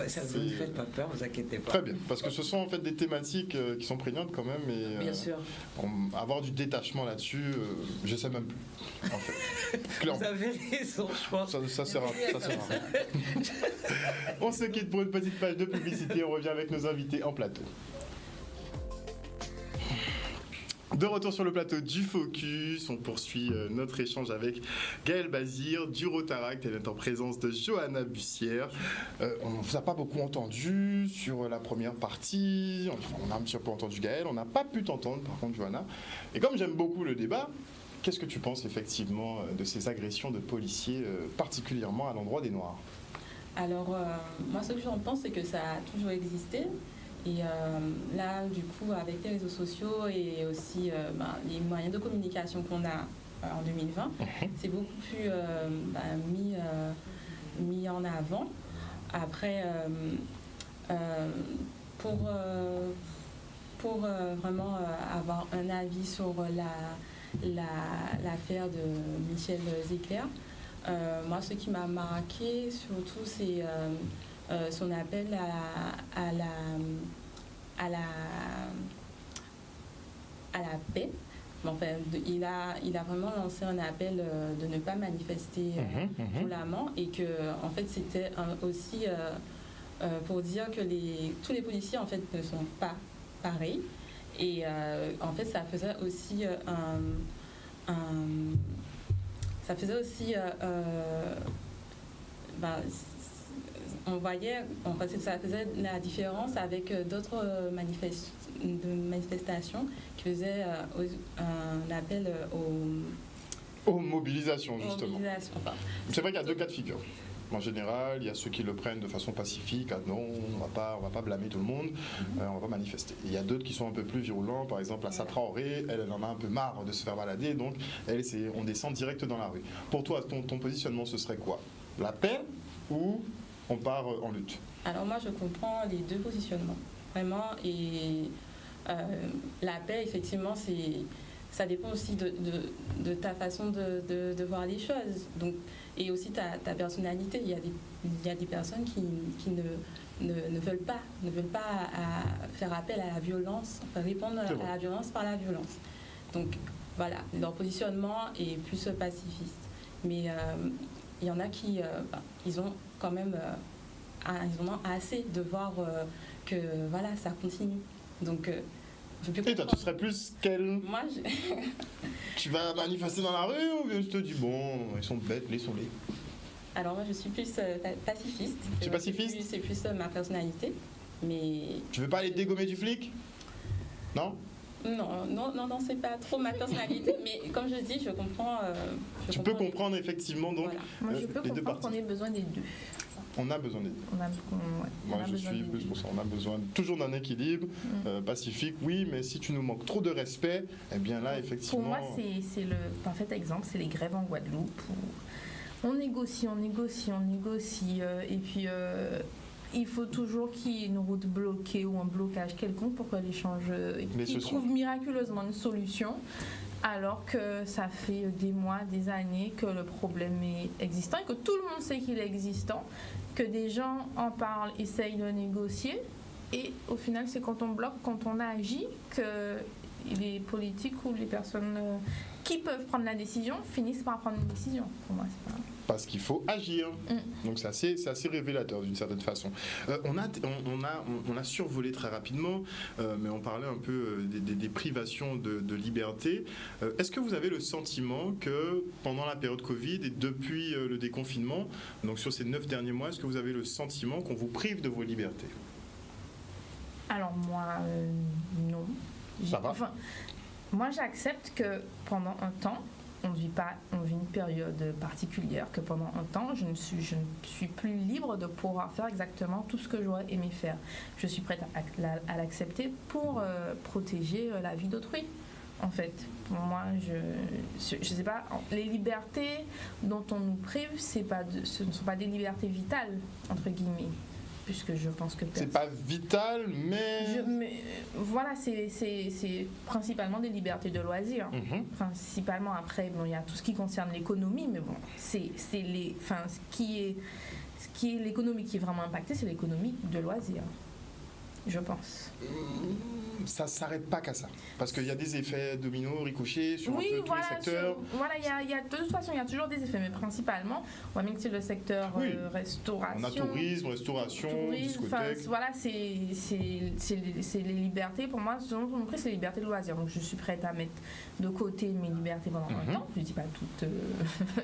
ça ne vous faites pas peur, vous inquiétez pas. Très bien, parce que ce sont en fait des thématiques qui sont prégnantes quand même. Et, bien sûr. Avoir du détachement là-dessus, je ne sais même plus. En fait. Vous avez raison, je pense. Ça sert à rien. On se quitte pour une petite page de publicité. On revient avec nos invités en plateau. De retour sur le plateau du Focus, on poursuit notre échange avec Gaëlle Bazire du Rotaract. Elle est en présence de Johanna Bussière. On ne vous a pas beaucoup entendu sur la première partie. On a un petit peu entendu Gaëlle. On n'a pas pu t'entendre par contre, Johanna. Et comme j'aime beaucoup le débat, qu'est-ce que tu penses effectivement de ces agressions de policiers, particulièrement à l'endroit des Noirs ? Alors, moi ce que j'en pense, c'est que ça a toujours existé. Et là, du coup, avec les réseaux sociaux et aussi les moyens de communication qu'on a en 2020, c'est beaucoup plus mis en avant. Après, pour vraiment avoir un avis sur l'affaire de Michel Zecler, moi, ce qui m'a marqué surtout, c'est son appel à la paix. Enfin, il a vraiment lancé un appel de ne pas manifester violemment et que en fait c'était aussi pour dire que tous les policiers en fait ne sont pas pareils et en fait ça faisait aussi on voyait, ça faisait la différence avec d'autres manifestations qui faisaient un appel aux mobilisations, justement. C'est vrai qu'il y a 2 cas de figure. En général, il y a ceux qui le prennent de façon pacifique, non, on va pas blâmer tout le monde, on va pas manifester. Et il y a d'autres qui sont un peu plus virulents, par exemple la Traoré, elle en a un peu marre de se faire balader, donc on descend direct dans la rue. Pour toi, ton positionnement, ce serait quoi ? La paix ou on part en lutte? Alors moi, je comprends les 2 positionnements, vraiment, et la paix, effectivement, ça dépend aussi de ta façon de voir les choses. Donc, et aussi ta personnalité. Il y a des personnes qui ne veulent pas faire appel à la violence, répondre à la violence par la violence. Donc voilà, leur positionnement est plus pacifiste. Mais il y en a qui ils ont quand même ils en ont assez de voir que voilà, ça continue. Donc et toi, tu serais plus quel? Moi, tu vas manifester dans la rue ou bien je te dis, bon, ils sont bêtes, laissons-les? Alors moi, je suis plus pacifiste. Tu es pacifiste? C'est plus ma personnalité. Mais... Tu veux pas aller dégommer du flic? Non? Non, c'est pas trop ma personnalité. Mais comme je dis, je comprends... tu peux comprendre effectivement, donc, voilà. Moi, je peux comprendre qu'on ait besoin des 2. On a besoin des 2. Moi, je suis plus pour ça. On a besoin toujours d'un équilibre pacifique, oui, mais si tu nous manques trop de respect, eh bien là, effectivement... Pour moi, c'est le parfait exemple, c'est les grèves en Guadeloupe où on négocie, et puis il faut toujours qu'il y ait une route bloquée ou un blocage quelconque pour que l'échange... qu'ils trouvent miraculeusement une solution. alors que ça fait des mois, des années que le problème est existant et que tout le monde sait qu'il est existant, que des gens en parlent, essayent de négocier, et au final c'est quand on bloque, quand on agit, que les politiques ou les personnes qui peuvent prendre la décision finissent par prendre une décision. Pour moi, c'est pas... Parce qu'il faut agir. Donc c'est assez révélateur d'une certaine façon. On a survolé très rapidement, mais on parlait un peu des privations de liberté. Est-ce que vous avez le sentiment que pendant la période Covid et depuis le déconfinement, donc sur ces 9 derniers mois, est-ce que vous avez le sentiment qu'on vous prive de vos libertés? Alors moi, non. Ça va. Enfin, moi j'accepte que pendant un temps, on vit une période particulière, que pendant un temps, je ne suis plus libre de pouvoir faire exactement tout ce que j'aurais aimé faire. Je suis prête à l'accepter pour protéger la vie d'autrui. En fait, pour moi, je sais pas, les libertés dont on nous prive, ce ne sont pas des libertés vitales, entre guillemets. Puisque je pense que c'est pas vital, mais voilà, c'est principalement des libertés de loisirs. Principalement, après, bon, il y a tout ce qui concerne l'économie, mais bon, ce qui est l'économie qui est vraiment impactée, c'est l'économie de loisirs, je pense. Ça s'arrête pas qu'à ça, parce qu'il y a des effets dominos, ricochets sur un peu tous les secteurs. De toute façon, il y a toujours des effets, mais principalement, on voit bien que c'est le secteur restauration. On a tourisme, restauration, discothèque. Voilà, c'est les libertés. Pour moi, selon mon prix, c'est les libertés de loisirs. Donc, je suis prête à mettre de côté mes libertés pendant un temps. Je ne dis pas toutes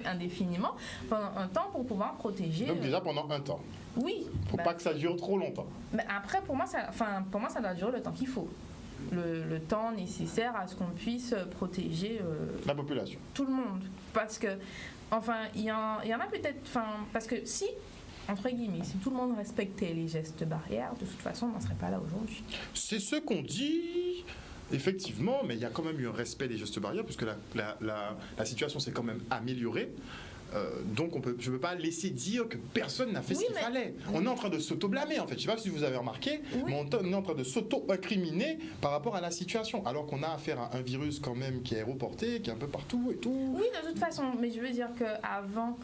indéfiniment. Pendant un temps pour pouvoir protéger. Donc déjà pendant un temps. Oui. Faut pas que ça dure trop longtemps. Mais après, pour moi, ça doit durer le temps qu'il faut. Le temps nécessaire à ce qu'on puisse protéger la population. Tout le monde. Parce que, il y en a peut-être, parce que si, entre guillemets, si tout le monde respectait les gestes barrières, de toute façon, on n'en serait pas là aujourd'hui. C'est ce qu'on dit. Effectivement, mais il y a quand même eu un respect des gestes barrières, puisque la situation s'est quand même améliorée. Donc je ne peux pas laisser dire que personne n'a fait ce qu'il fallait. On est en train de s'auto-blâmer en fait. Je ne sais pas si vous avez remarqué, mais on est en train de s'auto-incriminer par rapport à la situation, alors qu'on a affaire à un virus quand même qui est aéroporté, qui est un peu partout et tout. Oui, de toute façon, mais je veux dire qu'avant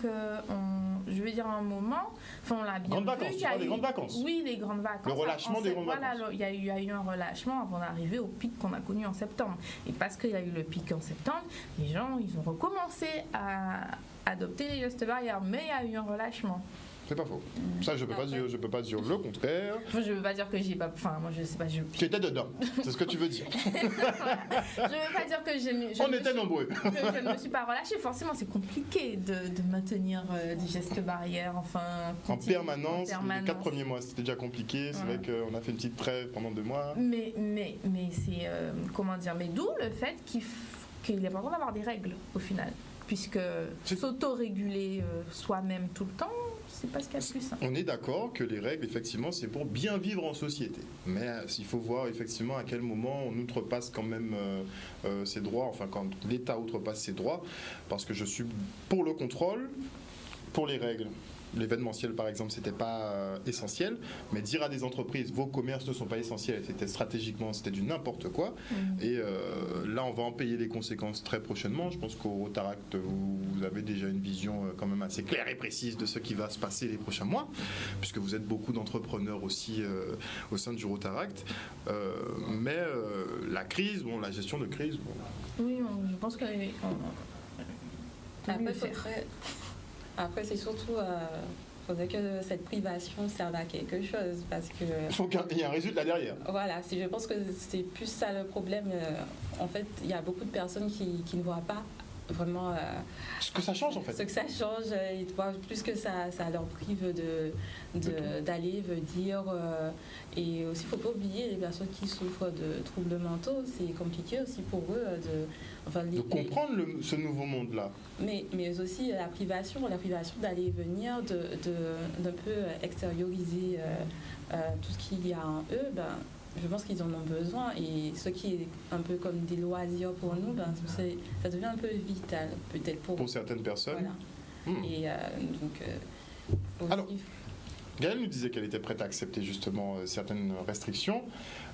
je veux dire un moment, on l'a bien grandes vu. Vacances, tu parles des grandes vacances. Oui, les grandes vacances. Le relâchement des grandes vacances. Il y a eu un relâchement avant d'arriver au pic qu'on a connu en septembre. Et parce qu'il y a eu le pic en septembre, les gens, ils ont recommencé à adopter les gestes barrières, mais il y a eu un relâchement. C'est pas faux. Ça, je peux pas dire le contraire. Je veux pas dire que j'ai pas... moi, je sais pas... Tu étais dedans. C'est ce que tu veux dire. Je veux pas dire que on était nombreux. Que je ne me suis pas relâchée. Forcément, c'est compliqué de maintenir des gestes barrières, en permanence. Les 4 premiers mois, c'était déjà compliqué. C'est vrai qu'on a fait une petite trêve pendant 2 mois. Mais c'est... comment dire? Mais d'où le fait qu'il est important d'avoir des règles, au final. Puisque s'auto-réguler soi-même tout le temps, c'est pas ce qu'il y a de plus simple. On est d'accord que les règles, effectivement, c'est pour bien vivre en société. Mais il faut voir effectivement à quel moment on outrepasse quand même ses droits, quand l'État outrepasse ses droits, parce que je suis pour le contrôle, pour les règles. L'événementiel, par exemple, c'était pas essentiel, mais dire à des entreprises, vos commerces ne sont pas essentiels, c'était du n'importe quoi. Et là, on va en payer les conséquences très prochainement. Je pense qu'au Rotaract, vous avez déjà une vision quand même assez claire et précise de ce qui va se passer les prochains mois, puisque vous êtes beaucoup d'entrepreneurs aussi au sein du Rotaract. Mais la crise, la gestion de crise... Oui, je pense que... Après, c'est surtout, faudrait que cette privation serve à quelque chose, parce que... Il faut qu'il y ait un résultat derrière. Voilà, je pense que c'est plus ça le problème. En fait, il y a beaucoup de personnes qui ne voient pas vraiment... ce que ça change, en fait. Ce que ça change, ils voient plus que ça leur prive d'aller, veut dire... et aussi, il ne faut pas oublier les personnes qui souffrent de troubles mentaux. C'est compliqué aussi pour eux de comprendre ce nouveau monde-là. Mais aussi la privation d'aller et venir, d'un peu extérioriser tout ce qu'il y a en eux, je pense qu'ils en ont besoin. Et ce qui est un peu comme des loisirs pour nous, ça devient un peu vital, peut-être pour certaines personnes. Voilà. Et donc... Alors, Gaëlle nous disait qu'elle était prête à accepter justement certaines restrictions.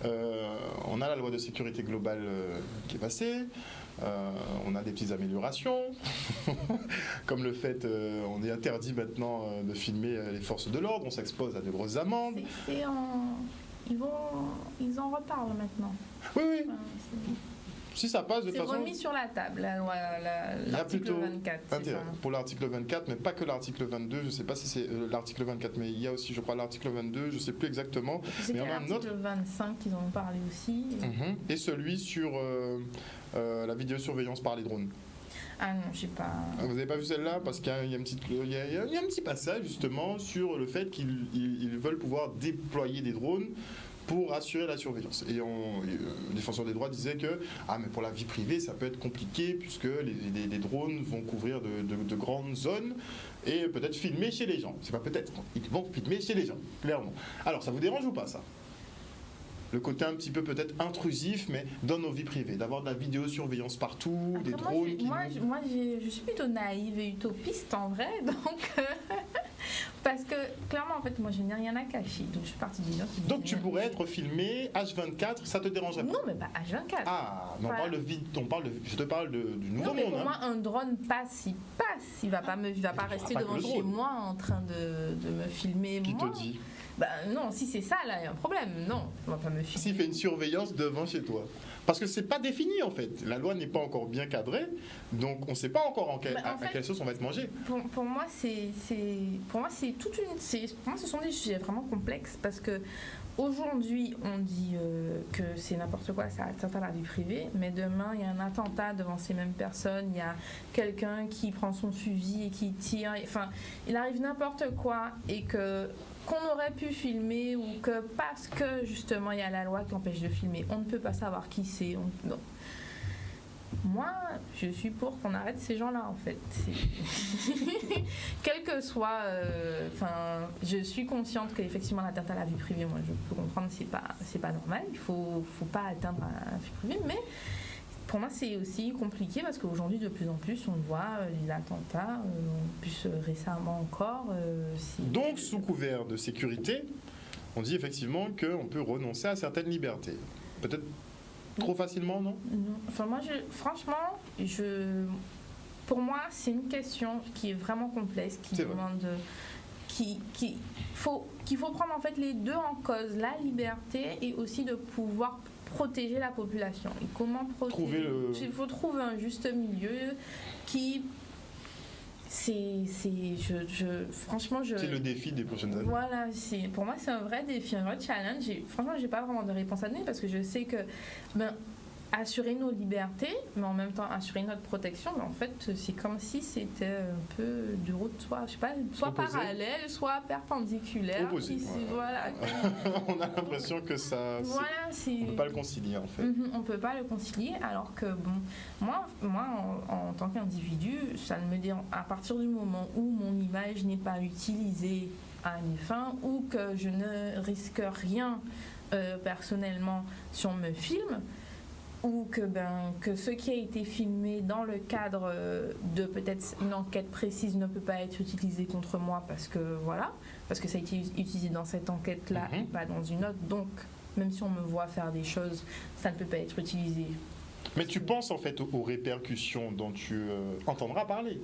On a la loi de sécurité globale qui est passée. On a des petites améliorations, comme le fait, on est interdit maintenant de filmer les forces de l'ordre, on s'expose à de grosses amendes. Ils en reparlent maintenant. Oui, oui. Enfin, Si ça passe de c'est toute façon. remis sur la table, Il y a l'article plutôt 24. c'est intérêt ça. pour l'article 24, mais pas que l'article 22. Je ne sais pas si c'est l'article 24, mais il y a aussi, je crois, l'article 22. Je ne sais plus exactement. C'est Mais qu'il y on a a un autre. l'article 25 qu'ils en ont parlé aussi. Mhm. Et celui sur la vidéosurveillance par les drones. Ah non, j'ai pas. Vous n'avez pas vu celle-là? Parce qu'il y a un petit passage justement sur le fait qu'ils veulent pouvoir déployer des drones pour assurer la surveillance. Et le défenseur des droits disait que mais pour la vie privée, ça peut être compliqué puisque les drones vont couvrir de grandes zones et peut-être filmer chez les gens. C'est pas peut-être, ils vont filmer chez les gens, clairement. Alors, ça vous dérange ou pas, ça? Le côté un petit peu peut-être intrusif, mais dans nos vies privées, d'avoir de la vidéosurveillance partout, Après, des drones qui... je suis plutôt naïve et utopiste en vrai, donc parce que clairement en fait moi je n'ai rien à cacher, donc je suis partie des gens qui Donc disent, tu pourrais être filmé H24, ça te dérangerait pas? non mais pas H24. Ah, mais Voilà. je te parle du nouveau Non mais monde. pour hein. moi un drone passe, il va pas rester pas que devant le chez drone. moi en train de me filmer Qui moi. te dit? Bah non, si c'est ça là, il y a un problème. Non, on va pas me filmer. S'il fait une surveillance devant chez toi. Parce que c'est pas défini en fait. La loi n'est pas encore bien cadrée, donc on ne sait pas encore à quelle sauce on va être mangé. Pour moi, pour moi, ce sont des sujets vraiment complexes parce que aujourd'hui, on dit que c'est n'importe quoi, ça atteint à la vie privée, mais demain, il y a un attentat devant ces mêmes personnes, il y a quelqu'un qui prend son fusil et qui tire, enfin, il arrive n'importe quoi et qu'on aurait pu filmer ou que parce que justement il y a la loi qui empêche de filmer, on ne peut pas savoir qui c'est. Non. Moi, je suis pour qu'on arrête ces gens-là en fait. Quel que soit, je suis consciente qu'effectivement l'atteinte à la vie privée, moi je peux comprendre, c'est pas normal. Il faut pas atteindre à la vie privée, mais pour moi, c'est aussi compliqué parce qu'aujourd'hui, de plus en plus, on voit les attentats, en plus récemment encore. Donc, sous couvert de sécurité, on dit effectivement qu'on peut renoncer à certaines libertés. Peut-être trop facilement, non? Non. Enfin, moi, franchement, pour moi, c'est une question qui est vraiment complexe, qui demande. Qu'il faut prendre en fait les deux en cause, la liberté et aussi de pouvoir protéger la population. Et comment protéger? Il faut trouver un juste milieu qui... franchement, c'est le défi des prochaines années. Voilà, pour moi, c'est un vrai défi, un vrai challenge. Franchement, j'ai pas vraiment de réponse à donner parce que je sais que assurer nos libertés, mais en même temps assurer notre protection, mais en fait, c'est comme si c'était un peu deux routes, soit parallèles, soit perpendiculaires. Opposées. Voilà. On a l'impression que ça... Voilà, on ne peut pas le concilier en fait. On ne peut pas le concilier, alors que moi en tant qu'individu, ça ne me dérange à partir du moment où mon image n'est pas utilisée à mes fins ou que je ne risque rien personnellement si on me filme, ou que ce qui a été filmé dans le cadre de peut-être une enquête précise ne peut pas être utilisé contre moi parce que ça a été utilisé dans cette enquête-là et pas dans une autre. Donc, même si on me voit faire des choses, ça ne peut pas être utilisé. Mais tu penses en fait aux répercussions dont tu entendras parler.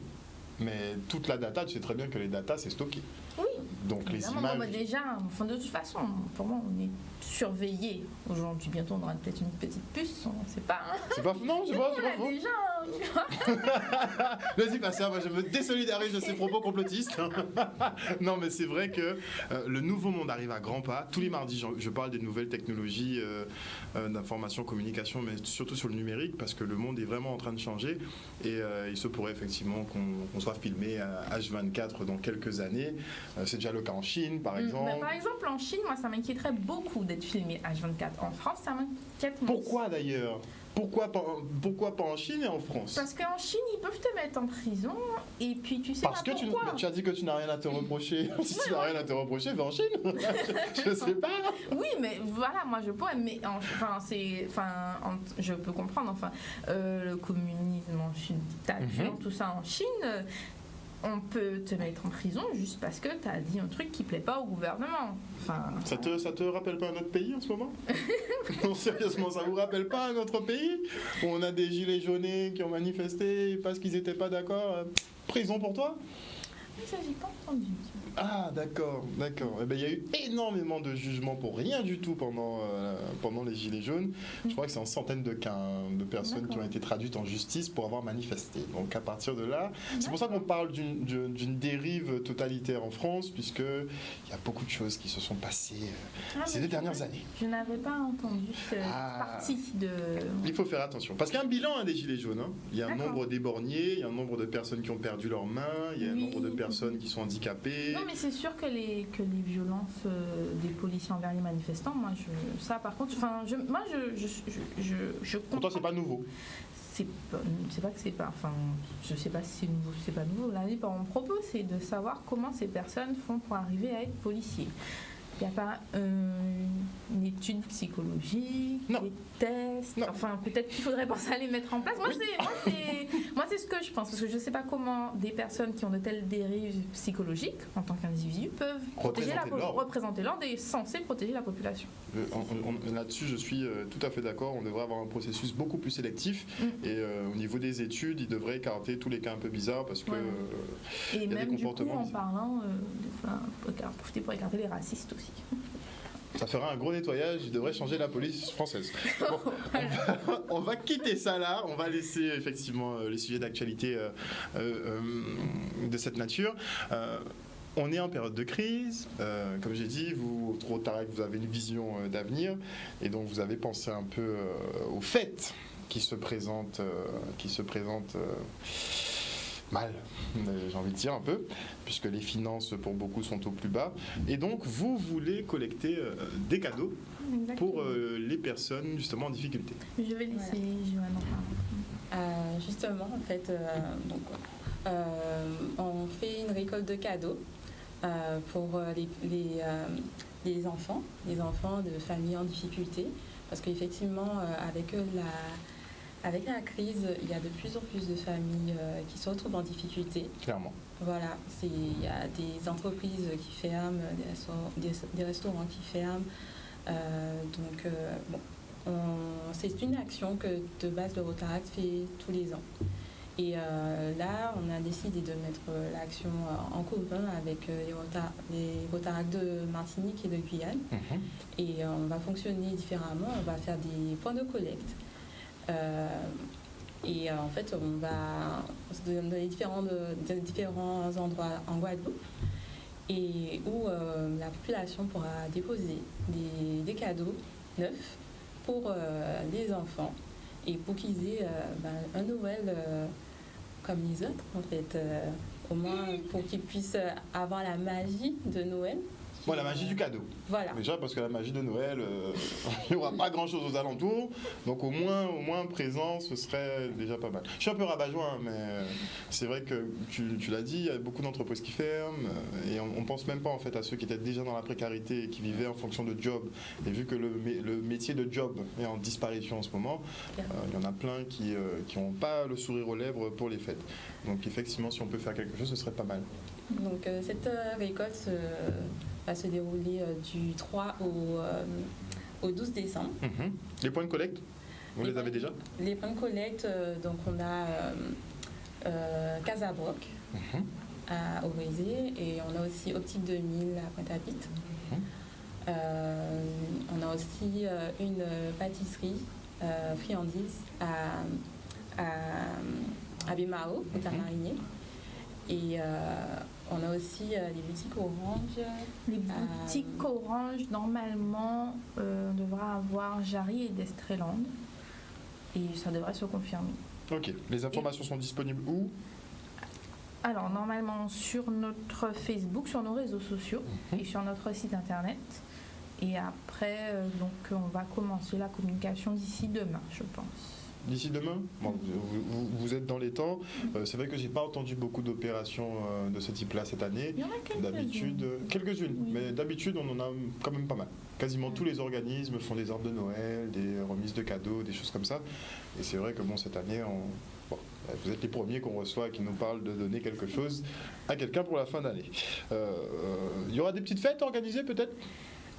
Mais toute la data, tu sais très bien que les data, c'est stocké. Oui. Donc évidemment, les images... déjà, de toute façon, pour moi, on est surveillé aujourd'hui. Bientôt, on aura peut-être une petite puce, on ne sait pas. C'est pas non, c'est pas faux. Déjà, Vas-y, Pascal, moi je me désolidarise de ces propos complotistes. Non, mais c'est vrai que le nouveau monde arrive à grands pas. Tous les mardis, je parle des nouvelles technologies d'information, communication, mais surtout sur le numérique, parce que le monde est vraiment en train de changer. Et il se pourrait effectivement qu'on soit filmé à H24 dans quelques années. C'est déjà le cas en Chine, par exemple. Mais par exemple, en Chine, moi, ça m'inquiéterait beaucoup d'être filmé H24. En France, ça m'inquiète moins. Pourquoi d'ailleurs? Pourquoi pas en Chine et en France? Parce qu'en Chine, ils peuvent te mettre en prison et puis tu sais Parce pas que pourquoi. tu as dit que tu n'as rien à te reprocher. Si tu n'as rien à te reprocher, va en Chine. Je sais pas. Oui, mais voilà, moi je pourrais. Mais je peux comprendre. Le communisme en Chine, dictature, tout ça en Chine. on peut te mettre en prison juste parce que tu as dit un truc qui plaît pas au gouvernement. Enfin, Ça te rappelle pas un autre pays en ce moment? Non, sérieusement, ça vous rappelle pas un autre pays où on a des gilets jaunes qui ont manifesté parce qu'ils étaient pas d'accord? Prison pour toi? ça, j'ai pas entendu. Ah, d'accord. Eh ben, il y a eu énormément de jugements pour rien du tout pendant les Gilets jaunes. Je crois que c'est en centaines de cas de personnes qui ont été traduites en justice pour avoir manifesté. Donc à partir de là, c'est pour ça qu'on parle d'une dérive totalitaire en France, puisqu'il y a beaucoup de choses qui se sont passées ces 2 dernières années. Je n'avais pas entendu cette partie de... Il faut faire attention. Parce qu'il y a un bilan des Gilets jaunes. Hein. Il y a un nombre d'éborgnés, il y a un nombre de personnes qui ont perdu leurs mains, il y a un nombre de personnes qui sont handicapées. Non, mais c'est sûr que les violences des policiers envers les manifestants, moi, ça par contre, je Pour toi, c'est pas nouveau. C'est pas que c'est pas, enfin, je sais pas si c'est nouveau, c'est pas nouveau. Là, mon propos, c'est de savoir comment ces personnes font pour arriver à être policiers. Il n'y a pas une étude psychologique, des tests. Non. Enfin, peut-être qu'il faudrait penser à les mettre en place. Moi, c'est ce que je pense. Parce que je ne sais pas comment des personnes qui ont de telles dérives psychologiques, en tant qu'individus, peuvent représenter l'ordre et censés protéger la population. Là-dessus, je suis tout à fait d'accord. On devrait avoir un processus beaucoup plus sélectif. Et au niveau des études, ils devraient écarter tous les cas un peu bizarres parce que et y a même des comportements du coup, en parlant, profiter pour écarter les racistes aussi. Ça fera un gros nettoyage, il devrait changer la police française. Bon, on va quitter ça là, on va laisser effectivement les sujets d'actualité de cette nature. On est en période de crise, comme j'ai dit, vous, Rotaract, vous avez une vision d'avenir, et donc vous avez pensé un peu aux fêtes qui se présentent mal, j'ai envie de dire un peu, puisque les finances pour beaucoup sont au plus bas. Et donc, vous voulez collecter des cadeaux pour les personnes justement en difficulté. Je vais laisser Joanne en parler. Justement, en fait, on fait une récolte de cadeaux pour les enfants de familles en difficulté, parce qu'effectivement, avec la crise, il y a de plus en plus de familles qui se retrouvent en difficulté. Clairement. Voilà, il y a des entreprises qui ferment, des restaurants qui ferment. C'est une action que de base le Rotaract fait tous les ans. Et là, on a décidé de mettre l'action en commun avec les Rotaracts de Martinique et de Guyane. Et on va fonctionner différemment, on va faire des points de collecte. En fait, on va se donner différents endroits en Guadeloupe et où la population pourra déposer des cadeaux neufs pour les enfants et pour qu'ils aient un Noël comme les autres, en fait, au moins pour qu'ils puissent avoir la magie de Noël. Moi, la magie du cadeau. Voilà. Déjà, parce que la magie de Noël, il n'y aura pas grand-chose aux alentours. Donc, au moins présent, ce serait déjà pas mal. Je suis un peu rabat-joie, mais c'est vrai que tu l'as dit, il y a beaucoup d'entreprises qui ferment. Et on ne pense même pas, en fait, à ceux qui étaient déjà dans la précarité et qui vivaient en fonction de job. Et vu que le métier de job est en disparition en ce moment, il y en a plein qui n'ont pas le sourire aux lèvres pour les fêtes. Donc, effectivement, si on peut faire quelque chose, ce serait pas mal. Donc, cette récolte va se dérouler du 3 au 12 décembre. Les points de collecte, vous les avez déjà? Les points de collecte, donc on a Casabroc à Auvrisé et on a aussi Optique 2000 à Pointe-à-Pitre. On a aussi une pâtisserie friandise à Bémao, au Terre-Marinier. Et on a aussi les boutiques Orange. Les boutiques Orange, normalement, on devra avoir Jarry et Destreland. Et ça devrait se confirmer. Ok. Les informations sont disponibles où? Alors, normalement, sur notre Facebook, sur nos réseaux sociaux et sur notre site internet. Et après, donc, on va commencer la communication d'ici demain, je pense. D'ici demain? Bon, vous êtes dans les temps. C'est vrai que j'ai pas entendu beaucoup d'opérations de ce type-là cette année. Il y en a quelques-unes. D'habitude, quelques-unes, oui. Mais d'habitude on en a quand même pas mal. Quasiment tous les organismes font des ordres de Noël, des remises de cadeaux, des choses comme ça. Et c'est vrai que bon, cette année, Vous êtes les premiers qu'on reçoit qui nous parlent de donner quelque chose à quelqu'un pour la fin d'année. Il y aura des petites fêtes organisées peut-être?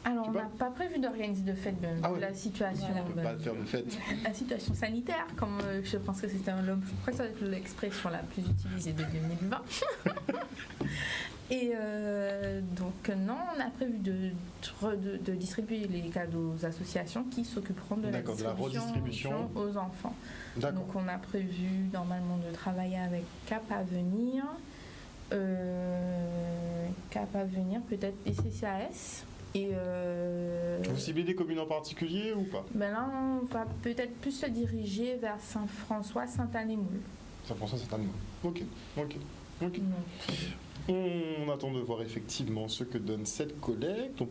Alors, on n'a pas prévu d'organiser de fête de la situation. On ne peut pas faire de fête. La situation sanitaire, comme je pense que c'était je crois que ça va être l'expression la plus utilisée de 2020. Et donc non, on a prévu de distribuer les cadeaux aux associations qui s'occuperont de la redistribution aux enfants. Donc on a prévu normalement de travailler avec Cap Avenir, peut-être et CCAS. Et vous ciblez des communes en particulier ou pas? Ben là, on va peut-être plus se diriger vers Saint-François, Saint-Anémoul. Saint-François, Saint-Anémoul. Ok. On attend de voir effectivement ce que donne cette collecte.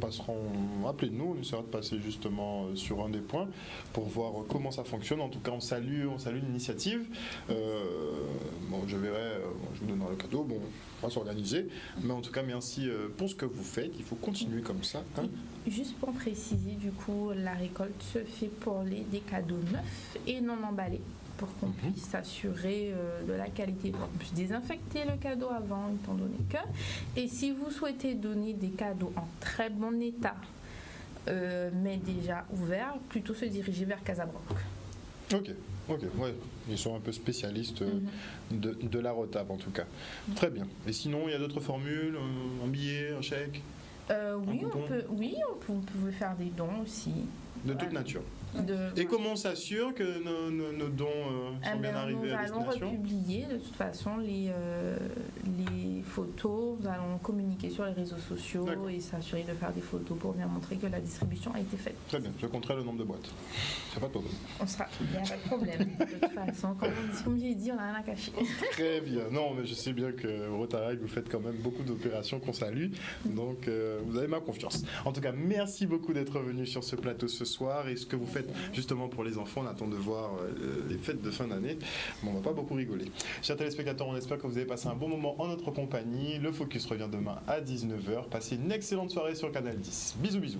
Appelez-nous, on essaiera de passer justement sur un des points pour voir comment ça fonctionne. En tout cas, on salue l'initiative. Je verrai, je vous donnerai le cadeau. On va s'organiser. Mais en tout cas, merci pour ce que vous faites. Il faut continuer comme ça. Juste pour préciser, du coup, la récolte se fait pour des cadeaux neufs et non emballés, pour qu'on puisse s'assurer de la qualité, pour qu'on puisse désinfecter le cadeau avant, étant donné que. Et si vous souhaitez donner des cadeaux en très bon état, mais déjà ouverts, plutôt se diriger vers Casablanc. Ok, ouais. Ils sont un peu spécialistes de la retape en tout cas. Très bien. Et sinon, il y a d'autres formules, un billet, un chèque? Vous pouvez faire des dons aussi. De toute nature. Et comment on s'assure que nos dons sont bien arrivés à destination? Nous allons republier de toute façon les photos, nous allons communiquer sur les réseaux sociaux et s'assurer de faire des photos pour bien montrer que la distribution a été faite. Très bien, je compterai le nombre de boîtes. C'est pas de problème. Il n'y a pas de problème. De toute façon, comme j'ai dit, on n'a rien à cacher. Très bien. Non, mais je sais bien que Rotaract, vous faites quand même beaucoup d'opérations qu'on salue. Donc, vous avez ma confiance. En tout cas, merci beaucoup d'être venu sur ce plateau ce soir. Et ce que vous faites justement pour les enfants, on attend de voir les fêtes de fin d'année. On va pas beaucoup rigoler. Chers téléspectateurs, on espère que vous avez passé un bon moment en notre compagnie. Le Focus revient demain à 19h. Passez une excellente soirée sur Canal 10. Bisous, bisous.